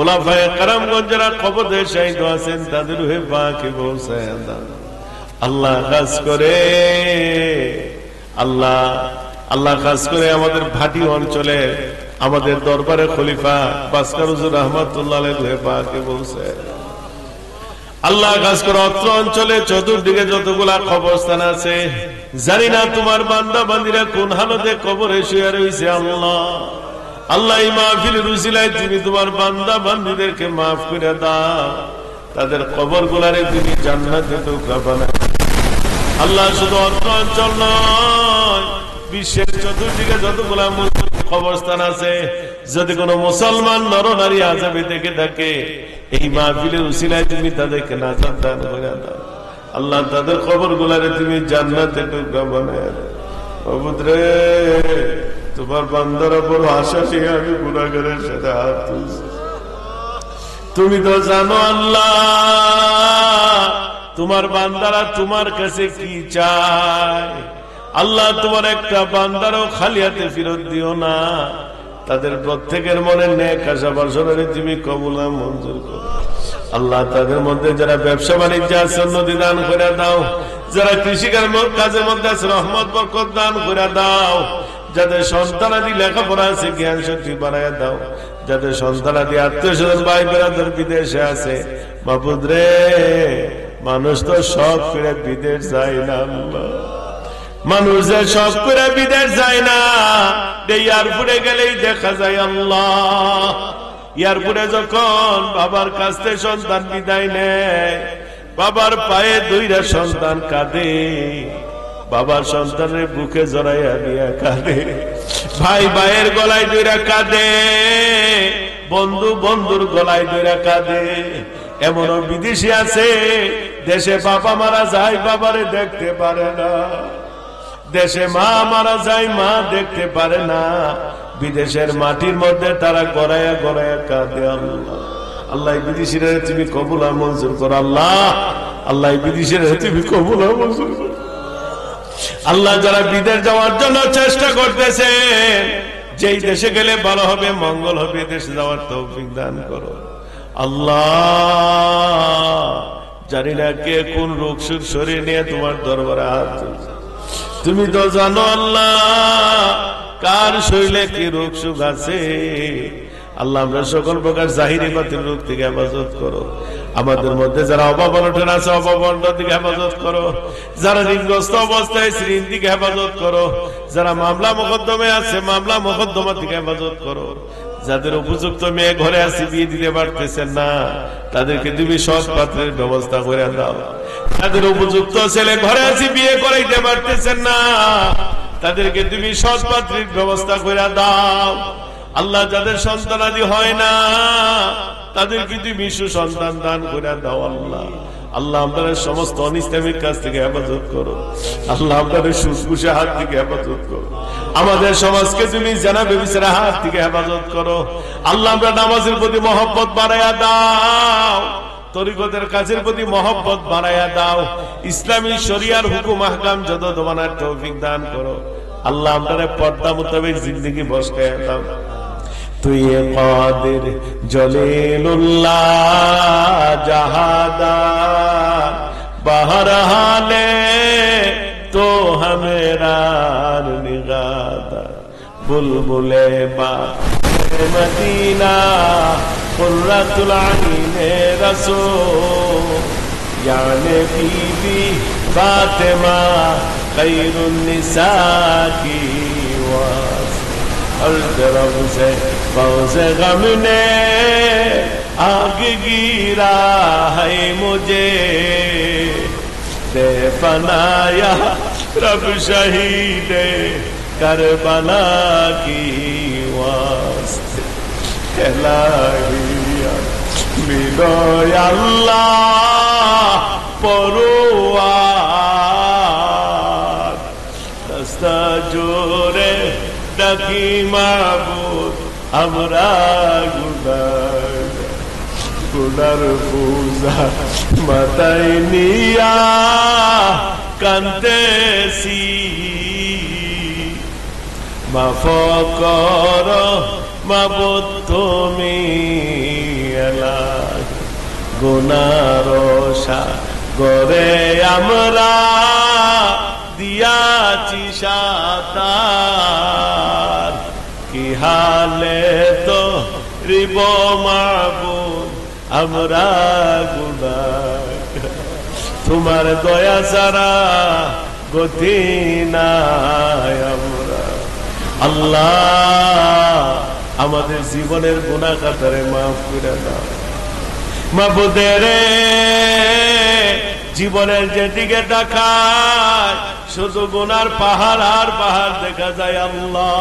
উলামায়ে কেরামগণ যারা কবরে শাহীদ আছেন তাদের রূহে পাকে পৌঁছায়া দাও। আল্লাহ খাস করে আল্লাহ খাস করে আমাদের ভাটি অঞ্চলে আমাদের দরবারে খলিফা বাসকার হুজুর রাহমাতুল্লাহ আলাইহি রূহে পাকে পৌঁছায়া দাও। আল্লাহ খাস করে অত্র অঞ্চলে চতুর্দিকে যতগুলা কবরস্থান আছে, জানি না তোমার বান্দা বান্দীরা কোন হালতে কবরে শুয়ে রয়েছে। আল্লাহ এই মাহফিলের উসিলায় তুমি তোমার বান্দা বান্দীদেরকে মাফ করে দাও, তাদের কবর গুলারে তুমি জান্নাতে টুকরা বানাও। আল্লাহ শুধু অত্র অঞ্চল নয়, বিশ্বের চতুর্দিকে যতগুলা কবরস্থান আছে, যদি কোন মুসলমান নর নারী আযাবে থেকে থাকে, এই মাহফিলের উসিলায় তুমি তাদেরকে নাজাত দান করে দাও। আল্লাহ তাদের কবর গুলারে তুমি জান্নাতে টুকরা বানায় দাও। মাবুদ রে, তোমার বান্দার বড় আশা নিয়ে আমি গুনাহগারের সাথে হাত তুলছি। তুমি তো জানো আল্লাহ তোমার বান্দারা তোমার কাছে কি চায়। আল্লাহ তোমার একটা বান্দারও খালি হাতে ফেরত দিও না, তাদের প্রত্যেকের মনে নেক আশা বাসনারে তুমি কবুল মঞ্জুর করো। আল্লাহ তাদের মধ্যে যারা ব্যবসা বাণিজ্য আছে উন্নতি দান করে দাও, যারা কৃষিকার কাজের মধ্যে আছে রহমত বরকত দান করে দাও, যাদের সন্তানাদি লেখাপড়া আছে জ্ঞান শক্তি বাড়ায় দাও, যাদের সন্তানাদি আত্মীয় স্বজন ভাই বেরাদর বিদেশে আছে, মাবুদ রে মানুষ তো শখ করে বিদেশ যায় না। আল্লাহ মানুষ যে শখ করে বিদেশ যায় না, এয়ারপোর্টে গেলেই দেখা যায় আল্লাহ এয়ারপোর্টে যখন বাবার কাছ থেকে সন্তান বিদায় নেয়, বাবার পায়ে দুইটা সন্তান কাঁদে, বাবার সন্তানের বুকে জড়াইয়া দিয়া কাঁদে, ভাই ভাইয়ের গলায় দুইটা কাঁদে, বন্ধু বন্ধুর গলায় দুইটা কাঁদে। এমনও বিদেশি আছে দেশে বাবা মারা যায় বাবারে দেখতে পারে না, দেশে মা মারা যায় মা দেখতে পারে না, বিদেশের মাটির মধ্যে তারা গড়াইয়া গড়াইয়া কাঁদে। আল্লাহ আল্লাহ বিদেশিরা তুমি কবুল মঞ্জুর করো। আল্লাহ বিদেশিরা তুমি কবুল মঞ্জুর করো। আল্লাহ যারা বিদেশ যাওয়ার জন্য চেষ্টা করতেছে, যেই দেশে গেলে ভালো হবে মঙ্গল হবে, দেশে যাওয়ার তৌফিক দান করো। আল্লাহ জানি না কে কোন রোগ সুখ শরীর নিয়ে তোমার দরবারে হাত তুলছে, তুমি তো জানো আল্লাহ কার শরীরে কি রোগ সুখ আছে। আল্লাহ আমরা সকল প্রকার জাহিরি বাতিল রোগ থেকে হেফাজত করো। আমাদের মধ্যে যারা অভাব অনটন আছে অভাব অনটন থেকে হেফাজত করো, যারা ঋণগ্রস্ত অবস্থায় ঋণ থেকে হেফাজত করো, যারা মামলা মোকদ্দমে আছে মামলা মোকদ্দমা থেকে হেফাজত করো, যাদের উপযুক্ত মেয়ে ঘরে আছে বিয়ে দিতে পারতেছেন না তাদেরকে তুমি সৎ পাত্রের ব্যবস্থা করে দাও, যাদের উপযুক্ত ছেলে ঘরে আছে বিয়ে করাইতে পারতেছেন না তাদেরকে তুমি সৎ পাত্রীর ব্যবস্থা করে দাও। আল্লাহ যাদের সন্তানাদি হয় না তাদেরকে তুমি সুসন্তান দান করে দাও। আল্লাহ আল্লাহ আপনাদের সমস্ত অনিসলামিক কাজ থেকে হেফাজত করো। আল্লাহ আপনাদের সুসকুশে হাত থেকে হেফাজত করো। আমাদের সমাজকে তুমি জানা ব্যভিচারের হাত থেকে হেফাজত করো। আল্লাহ আমরা নামাজের প্রতি মহব্বত বাড়াইয়া দাও, তরিকতের কাজের প্রতি মহব্বত বাড়াইয়া দাও। ইসলামী শরিয়ার হুকুম আহকাম যত মানার তৌফিক দান করো। আল্লাহ আপনারা পর্দা মোতাবেক জিন্দগি বসকায়া দাও। তুই কাদির জলিলুল্লাহ জাহাদার বহরহালে তো হমেরার নিগাদার বুলবুলে বা মদিনা কুররাতুল আইনে রাসূল याने बीबी फातिमा खैरुन निसा की वास हर तरफ से फौज़े गम ने आग गिरा है मुझे दे फनाया रब शहीद करबला की वास्ते इलाहिया मिलो या अल्लाह পরোয়ার রাস্তা জোরে ডাকি মাবুদ আমরা গুনার পূজা মাথায় নিয়া কান্দেছি মাফ কর মাবুদ তুমি এলাহি গুনার সাগরে আমরা দিয়াছি সাঁতার কি হালে তো রিব মাবুদ আমরা গুনাহগার তোমার দয়া ছাড়া গতি নাই আমরা। আল্লাহ আমাদের জীবনের গুনাহ খাতারে মাফ করে দাও মাবুদের জীবনের যেদিকে তাকায় শুধু গুনার পাহাড় আর পাহাড় দেখা যায়। আল্লাহ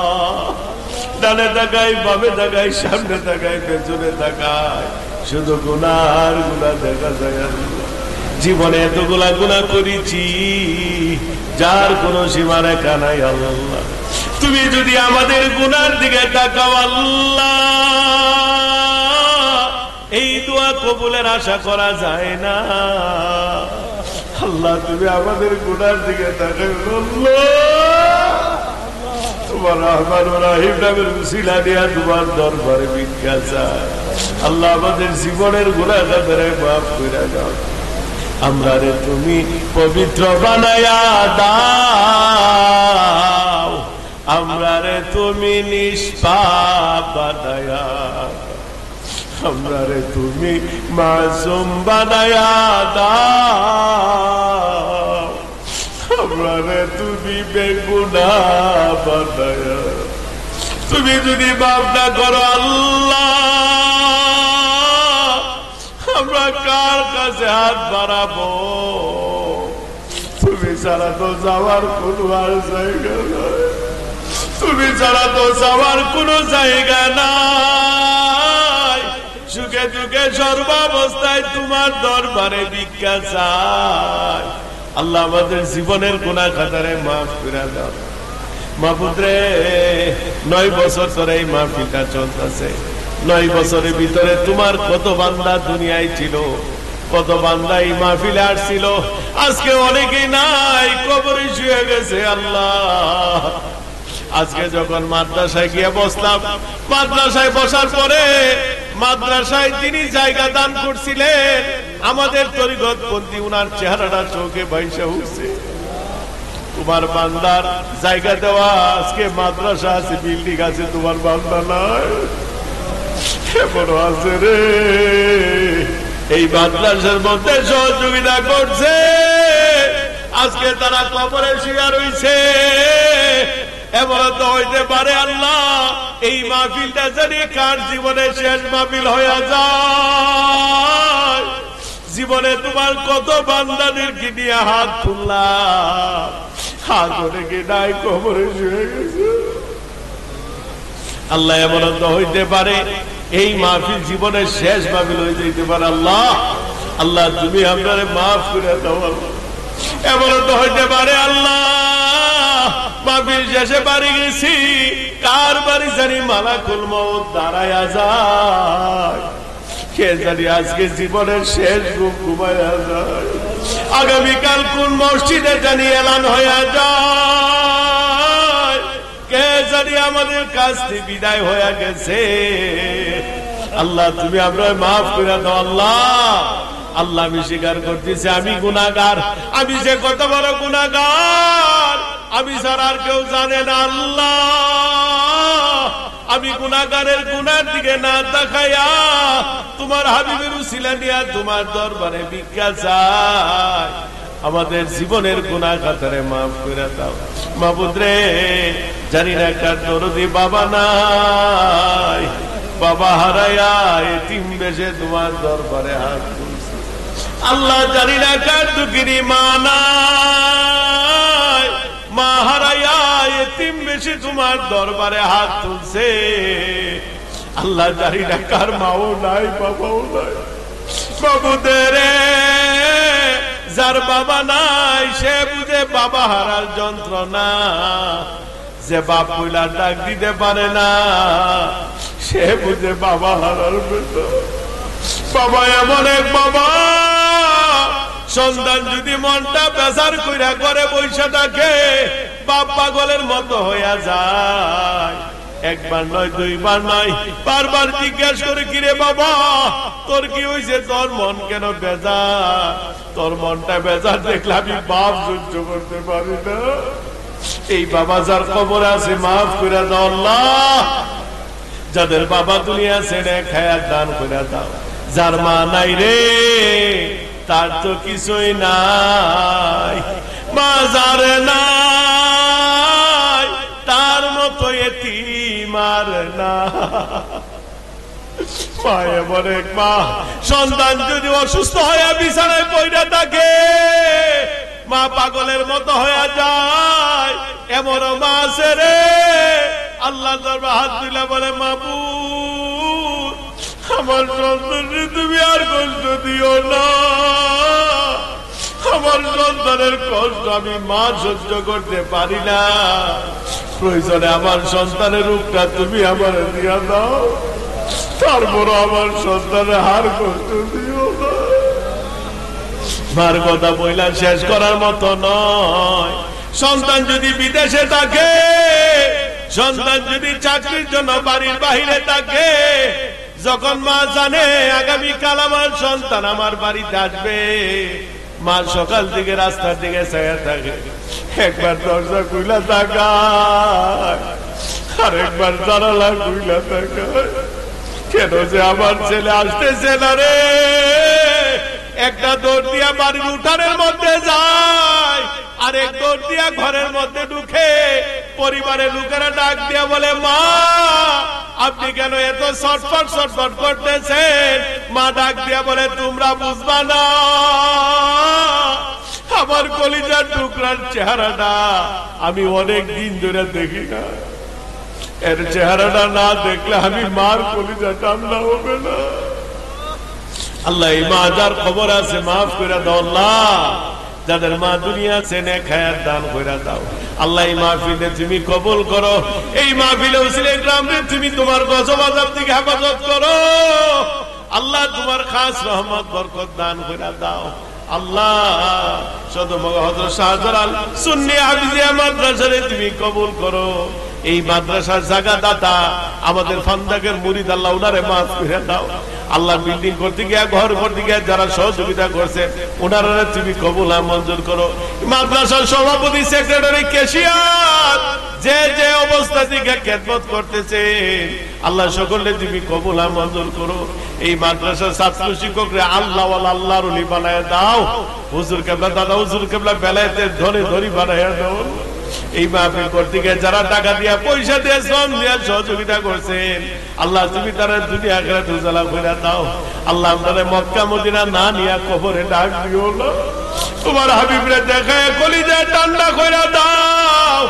ডানে তাকায় বামে তাকায় সামনে তাকায় পেছনে তাকায় শুধু গুনার গুনাহ দেখা যায়। আল্লাহ জীবনে এতগুলা গুনাহ করেছি যার কোনো সীমা রেখা নাই। আল্লাহ তুমি যদি আমাদের গুনার দিকে তাকাও আল্লাহ এই দোয়া কবুলের আশা করা যায় না। আল্লাহ তুমি আমাদের গুনার দিকে তাকাও। তোমার রহমান ও রহিম নামের উসিলা দিয়া তোমার দরবারে ভিক্ষা চাই। আল্লাহ আমাদের জীবনের গুনাহ খাতারে মাফ করে দাও। আমরা রে তুমি পবিত্র বানায়া দাও, আমরা রে তুমি নিষ্পাপ বানায়া, আমরা রে তুমি মাসুম বানায়া দাও, আমরা রে তুমি বেগুনাহ বানায়া। তুমি যদি মাফ না করো আল্লাহ আমরা কার কাছে হাত বাড়াবো? তুমি ছাড়া তো যাওয়ার কোনো আর জায়গা নাই, তুমি ছাড়া তো যাওয়ার কোনো জায়গা নাই। সুখে দুঃখে সর্বাবস্থায় তোমার দরবারে ভিক্ষা চাই। আল্লাহ আমাদের জীবনের গুনাহ খাতারে মাফ করে দাও। মাহবুব রে 9 বছর ধরে এই মাহফিলটা চলতেছে। 9 বছরের ভিতরে তোমার কত বান্দা দুনিয়ায় ছিল, কত বান্দা এই মাহফিলে আসছিল। আজকে অনেকেই নাই, কবরে শুয়ে গেছে। আল্লাহ আজকে যখন মাদ্রাসায় গিয়ে বসলাম, মাদ্রাসায় বসার পরে মাদ্রাসায় তিনি জায়গা দান করছিলেন, আমাদের তরিকতপন্থী উনার চেহারাটা চোখে ভাইসা উঠছে। তোমার বান্দার জায়গা দেওয়া, আজকে মাদ্রাসা আছে, বিল্ডিং আছে, তোমার বান্দা নাই, বড় আছে রে। এই মাদ্রাসার মধ্যে সহযোগিতা করছে, আজকে তারা কবরে শুয়ে রয়েছে। এমন তো হইতে পারে আল্লাহ এই মাহফিলটা জানি কার জীবনে শেষ মাহফিল হয়ে যায়। জীবনে তোমার কত বান্দাদেরকে নিয়ে হাত তুললাম, হাত অনেকে নাই কবরে শুয়ে গেছে। আল্লাহ এমন তো হইতে পারে এই মাহফিল জীবনের শেষ মাহফিল হয়ে যেতে পারে। আল্লাহ আল্লাহ তুমি আপনারে মাফ করে দাও। এমন তো হইতে পারে আল্লাহ মাহফিল শেষে বাড়ি গেছি, কার বাড়ি জানি মালাকুল মউত দাঁড়ায়া যায়, কে জানি আজকে জীবনের শেষ ঘুম ঘুমায়া যায়, আগামীকাল কোন মসজিদে জানি এলান হয়ে যায়, কে জানি আমাদের কাছ থেকে বিদায় হয়ে গেছে। আল্লাহ তুমি আমরা মাফ করে দাও। আল্লাহ আল্লাহ আমি স্বীকার করতেছি আমি গুনাহগার, আমি যে কত বড় গুনাহগার আমি ছাড়া আর কেউ জানে না। আল্লাহ আমি গুনাহগারের গুনার দিকে না তাকাইয়া তোমার হাবিবের উসিলা নিয়া তোমার দরবারে ভিক্ষা চাই, আমাদের জীবনের গুনাহ খাতারে মাফ করে দাও। মাবুদ রে জানি না কার দরদি বাবা নাই, বাবা হারায়া এতিম বেশে তোমার দরবারে হাত তুলছে। আল্লাহ জানি না কার দুঃখিনী মা নাই, মা হারায়া এতিম বেশে তোমার দরবারে হাত তুলছে। আল্লাহ জানি না কার মাও নাই বাবাও নাই। বাবুদের যার বাবা নাই সে বুঝে বাবা হারার যন্ত্রণা, যে বাপ কইলা ডাক দিতে পারে না সে বুঝে বাবা হারার বেদনা। বাবা এমন এক বাবা, সন্তান যদি মনটা বেজার কইরা করে বৈশা থাকে বাপ পাগলের মতো হইয়া যায়। একবার নয় দুইবার নয় বারবার জিজ্ঞাসা করে কিরে বাবা তোর কি হয়েছে, তোর মন কেন বেজার, তোর মনটা বেজার দেখলে আমি বাপ সহ্য করতে পারি না। এই বাবা যার কবর আছে মাফ করে দাও আল্লাহ, যাদের বাবা দুনিয়া ছেড়ে খায়াত দান করে দাও। যার মা নাই রে তার তো কিছুই নাই, মা যার নাই তার মতো এতিম আর না। মা এমন এক মা, সন্তান যদি অসুস্থ হয়ে বিছানায় পড়ে থাকে মা পাগলের মতো হয়ে যায়, এমন মা আছে রে। আল্লাহ দরবারে হাত তুলে বলে মাবুদ আমার সন্তানকে তুমি আর কষ্ট দিও না, আমার সন্তানের কষ্ট আমি মা সহ্য করতে পারি না, প্রয়োজনে আমার সন্তানের রূপটা তুমি আমার দিয়া দাও, তারপর আমার সন্তানের হার কষ্ট দিও না। মার কথা বইলা শেষ করার মতো নয়। সন্তান যদি বিদেশে থাকে, সন্তান যদি চাকরির জন্য বাড়ির বাহিরে থাকে, যখন মা জানে আগামীকাল আমার সন্তান আমার বাড়িতে আসবে, মা সকাল থেকে রাস্তার দিকে চেয়ে থাকে, একবার দরজা খুইলা তাকায় আর একবার জানালা খুইলা তাকায়, কেন যে আমার ছেলে আসতেছে না রে। একটা দৌড় দিয়া বাড়ির উঠানের মধ্যে যায়, আরেক দৌড় দিয়া ঘরের মধ্যে ঢুকে পরিবারের লোকেরা ডাক দিয়া বলে মা আপনি কেন এত ছটফট ছটফট করতেছেন। মা ডাক দিয়া বলে তোমরা বুঝবা না, আমার কলিজার টুকরার চেহারাটা আমি অনেক দিন ধরে দেখি না, এর চেহারাটা না দেখলে আমি মার কলিজা ঠান্ডা হবে না। আল্লাহ এই মা যার খবর আছে মাফ করে দাও আল্লাহ, যাদের মা দুনিয়া চেনে খায়ার দান করে দাও আল্লাহ। এই মাহফিলে তুমি কবুল করো, এই মাহফিলে উসিলে গ্রামে তুমি তোমার গজব আযাব থেকে হেফাজত করো আল্লাহ, তোমার খাস রহমত বরকত দান করে দাও আল্লাহ। সদমগ হযরত শাহজালাল সুন্নি হাফিজিয়া মাদ্রাসারে তুমি কবুল করো। এই মাদ্রাসার জায়গা দাতা আমাদের ফান্দাকের মুরিদ আল্লাহ উনারে মাফ করে দাও আল্লাহ। বিল্ডিং করতে গিয়া ঘর করতে গিয়া যারা সহযোগিতা করছে ওনারা তুমি কবুল মঞ্জুর করো। মাদ্রাসার সভাপতি সেক্রেটারি ক্যাশিয়ার যে যে অবস্থা থেকে খেদমত করতেছে আল্লাহ সকলে তুমি কবুল মঞ্জুর করো। এই মাদ্রাসার ছাত্র শিক্ষকরে আল্লাহ আল্লাহর ওলি বানায় দাও। হুজুর কেবলা দাদা হুজুর কেবলা বেলায়েতের ধরে ধরি বানায় দাও। এই মাহফিল করতে গিয়ে যারা টাকা দিয়া পয়সা দিয়ে শ্রম দিয়ে সহযোগিতা করছেন আল্লাহ তুমি তারা দুনিয়া আখিরাত উজালা কইরা দাও আল্লাহ আমাদের মক্কা মদিনা না নিয়া কবরে ডাক দিও না তোমার হাবিবরে দেখায় কলিজা ঠান্ডা কইরা দাও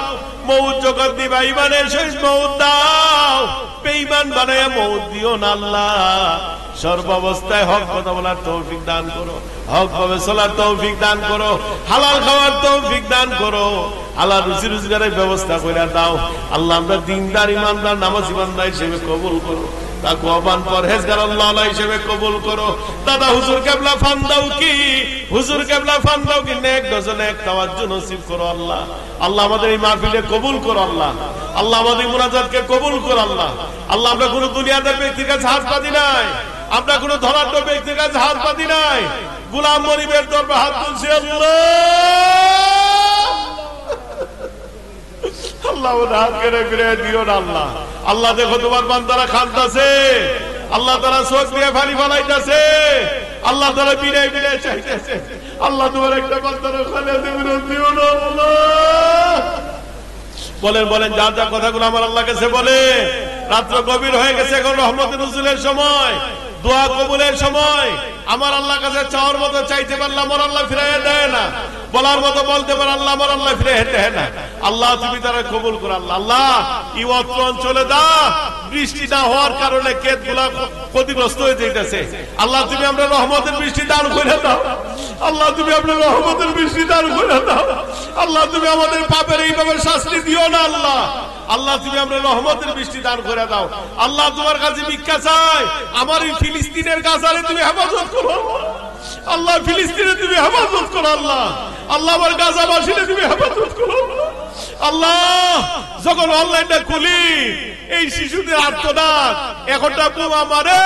মউত জগৎ দিবা ইমানের সহিত মউত দাও বেঈমান বানায়া মউত দিও না আল্লাহ সর্বাবস্থায় হক কথা বলার তৌফিক দান করো হক ভাবে চলার তৌফিক দান করো হালাল খাওয়ার তৌফিক দান করো আল্লাহ রুজি রোজগারের ব্যবস্থা করে দাও আল্লাহ আমরা দিনদার ইমানদার নামাজি বান্দা হিসেবে কবুল করো তাকওয়াবান পরহেজগার আল্লাহ হিসেবে কবুল করো দাদা হুজুর কেবলা ফান্দাও কি হুজুর কেবলা ফান্দাও কি নেক ডজনে এক তাওয়াজ্জু নসিব করো আল্লাহ আল্লাহ আমাদের এই মাহফিলে কবুল করো আল্লাহ আল্লাহ আমাদের মুনাজাতকে কবুল করো আল্লাহ আল্লাহ আমরা কোনো দুনিয়াদার ব্যক্তির কাছে হাত পাতি নাই আমরা কোনো ধনাঢ্য ব্যক্তির কাছে হাত পাতি নাই গোলাম গরিবের দরবারে হাত তুলছি আল্লাহ আল্লাহ হাত কেড়ে ফিরে দিও না আল্লাহ আল্লাহ দেখো তোমার বান্দারা কাঁদতাছে আল্লাহ তারা চোখ দিয়ে পানি ফেলাইতেছে আল্লাহ তারা বিনায় বিনায় চাইতেছে আল্লাহ তোমার একটা বান্দারা খালিয়া দিও না আল্লাহ বলেন বলেন যা যা কথাগুলো আমার আল্লাহ কাছে বলে রাত্র গভীর হয়ে গেছে এখন রহমতের নজরুলের সময় দোয়া কবুলের সময় আমার আল্লাহ কাছে চাওয়ার মতো চাইতে পারলে আমার আল্লাহ ফিরাইয়া দেয় না বলার মতো বলতে পারে আল্লাহ আমার আল্লাহ ফিরাইয়া দেয় না আল্লাহ তুমি তারা কবুল করো আল্লাহ আল্লাহ এই অত্র অঞ্চলে দা বৃষ্টি না হওয়ার কারণে ক্ষেতগুলা ক্ষতিগ্রস্ত হয়ে যাইতেছে আল্লাহ তুমি আমরা রহমতের বৃষ্টি দান করে দাও আল্লাহ তুমি আপনার রহমতের বৃষ্টি দান করে দাও আল্লাহ তুমি আমাদের পাপের এইভাবে শাস্তি দিও না আল্লাহ আল্লাহ তুমি আমরা রহমতের বৃষ্টি দান করে দাও আল্লাহ তোমার কাছে ভিক্ষা চাই আমার এই ফিলিস্তিনের গাজারে তুমি হেফাজত করো আল্লাহ ফিলিস্তিনে তুমি হেফাজত করো আল্লাহ আল্লাহ আমার গাজাবাসীকে তুমি হেফাজত করো আল্লাহ যখন অনলাইনটা খুলি এই শিশুদের আত্মনাদ এখনটা বোমা মারে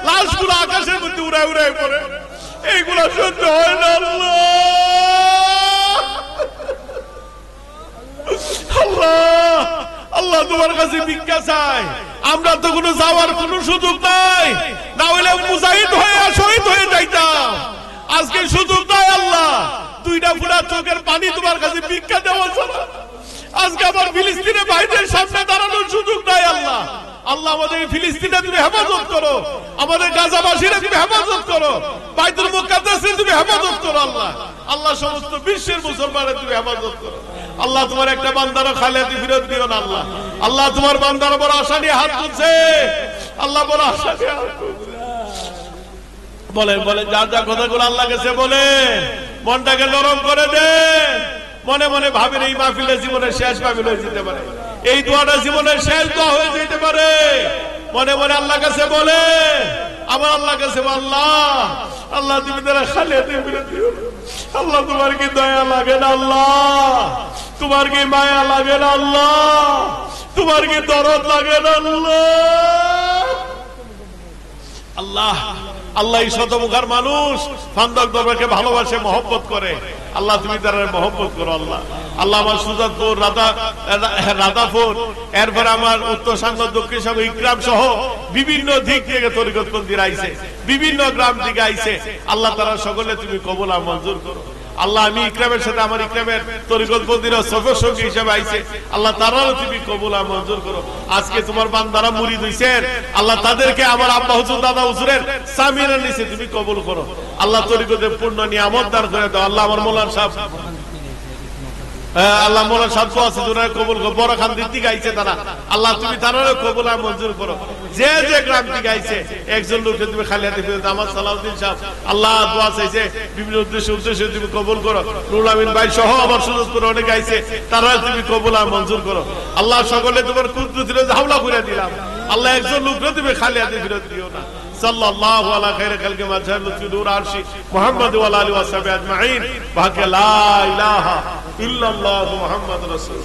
লাশগুলো আকাশের মধ্যে উড়ায় উড়ায় পড়ে এইগুলো সহ্য হয় না আল্লাহ আল্লাহ আল্লাহ তোমার কাছে ভিক্ষা চাই আমরা তো কোনো যাওয়ার কোনো সুযোগ নাই না হইলে মুজাহিদ হয়ে শহীদ হয়ে যাইতাম আজকে সুযোগ নাই আল্লাহ দুইটা ফুটা চোখের পানি তোমার কাছে ভিক্ষা দেওয়া ছাড়া আজকে আমার ফিলিস্তিনের ভাইদের সামনে দাঁড়ানোর সুযোগ নাই আল্লাহ আল্লাহ আমাদের ফিলিস্তিনে তুমি হেফাজত করো আমাদের গাজাবাসীরা তুমি হেফাজত করো বাইতুল মুকাদ্দাসে তুমি হেফাজত করো আল্লাহ আল্লাহ সমস্ত বিশ্বের মুসলমানের তুমি হেফাজত করো আল্লাহ তোমার একটা বান্দারও খালিয়াতি ফিরত দিও না আল্লাহ আল্লাহ তোমার বান্দার বড় আশা নিয়ে হাত তুলছে আল্লাহ বড় আশা নিয়ে হাত তুলছে বলেন বলেন যা যা কথাগুলো আল্লাহ কাছে বলে মনটাকে নরম করে দেন মনে মনে ভাবেন এই মাহফিলে জীবনের শেষ মাহফিল হয়ে যেতে পারে এই দোয়াটা জীবনের শেষ দোয়া হয়ে যেতে পারে মনে মনে আল্লাহ কাছে বলে আমার আল্লাহ কাছে আল্লাহ আল্লাহ তুমি তারা খালিয়াতি ফিরত দিও আল্লাহ তোমার কি দয়া লাগে না আল্লাহ তোমার কি মায়া লাগে না আল্লাহ তোমার কি দরদ লাগে না আল্লাহ আল্লাহ আল্লাহ এই শতমুখার মানুষ ফান্দক দরবারকে ভালোবাসে মহব্বত করে আল্লাহ তুমি তারা মহব্বত করো আল্লাহ আল্লাহ আমার সুজাতপুর রাধাপুর এরপরে আমার উত্তর সাংবাদ দক্ষিণ সাংবাদ ইকরাম সহ বিভিন্ন দিক থেকে তরিকতপন্থীরা আইছে বিভিন্ন গ্রাম থেকে আইছে আল্লাহ তারা সকলে তুমি কবুল আর মঞ্জুর করো আল্লাহ আমি ইকরামের সাথে আমার ইকরামের তরিকতপন্থীরা সফর সঙ্গী হিসেবে আইছে আল্লাহ তারাও তুমি কবুল আর মঞ্জুর করো আজকে তোমার বান্দারা মুরিদ হইছেন আল্লাহ তাদেরকে আমার আব্বা হুজুর দাদা হুজুরের সামিরের নিচে তুমি কবুল করো আল্লাহ তরিকতের পূর্ণ নিয়ামত দান করে দাও আল্লাহ আমার মৌলানা সাহেব আল্লাহ মৌলানা সাহেব আছে দুনার কবুল করো বড় খান দিক আইছে তারা আল্লাহ তুমি তারাও কবুল আর মঞ্জুর করো যে যে গ্রাম থেকে আইছে একজন লোককে তুমি খালিয়াতি ফিরত আমার সালাউদ্দিন সাহেব আল্লাহ দোয়া চাইছে বিভিন্ন উদ্দেশ্যে তুমি কবুল করো নুরুল আমিন ভাই সহ আমার সুযোগপুরে অনেক আইছে তারাও তুমি কবুল আর মঞ্জুর করো আল্লাহ সকলে তোমার কুদরতের হাওলা করে দিলাম আল্লাহ একজন লোককে তুমি খালিয়াতি ফিরত দিও না সাল্লাল্লাহু আলা খায়রি খালকি মাঝহার লুৎফি নূর আরশি মুহাম্মদ ওয়া আলিহি ওয়া সাহবিহি আজমাইন বাকি লা ইলাহা ইল্লাল্লাহু মুহাম্মাদুর রাসূল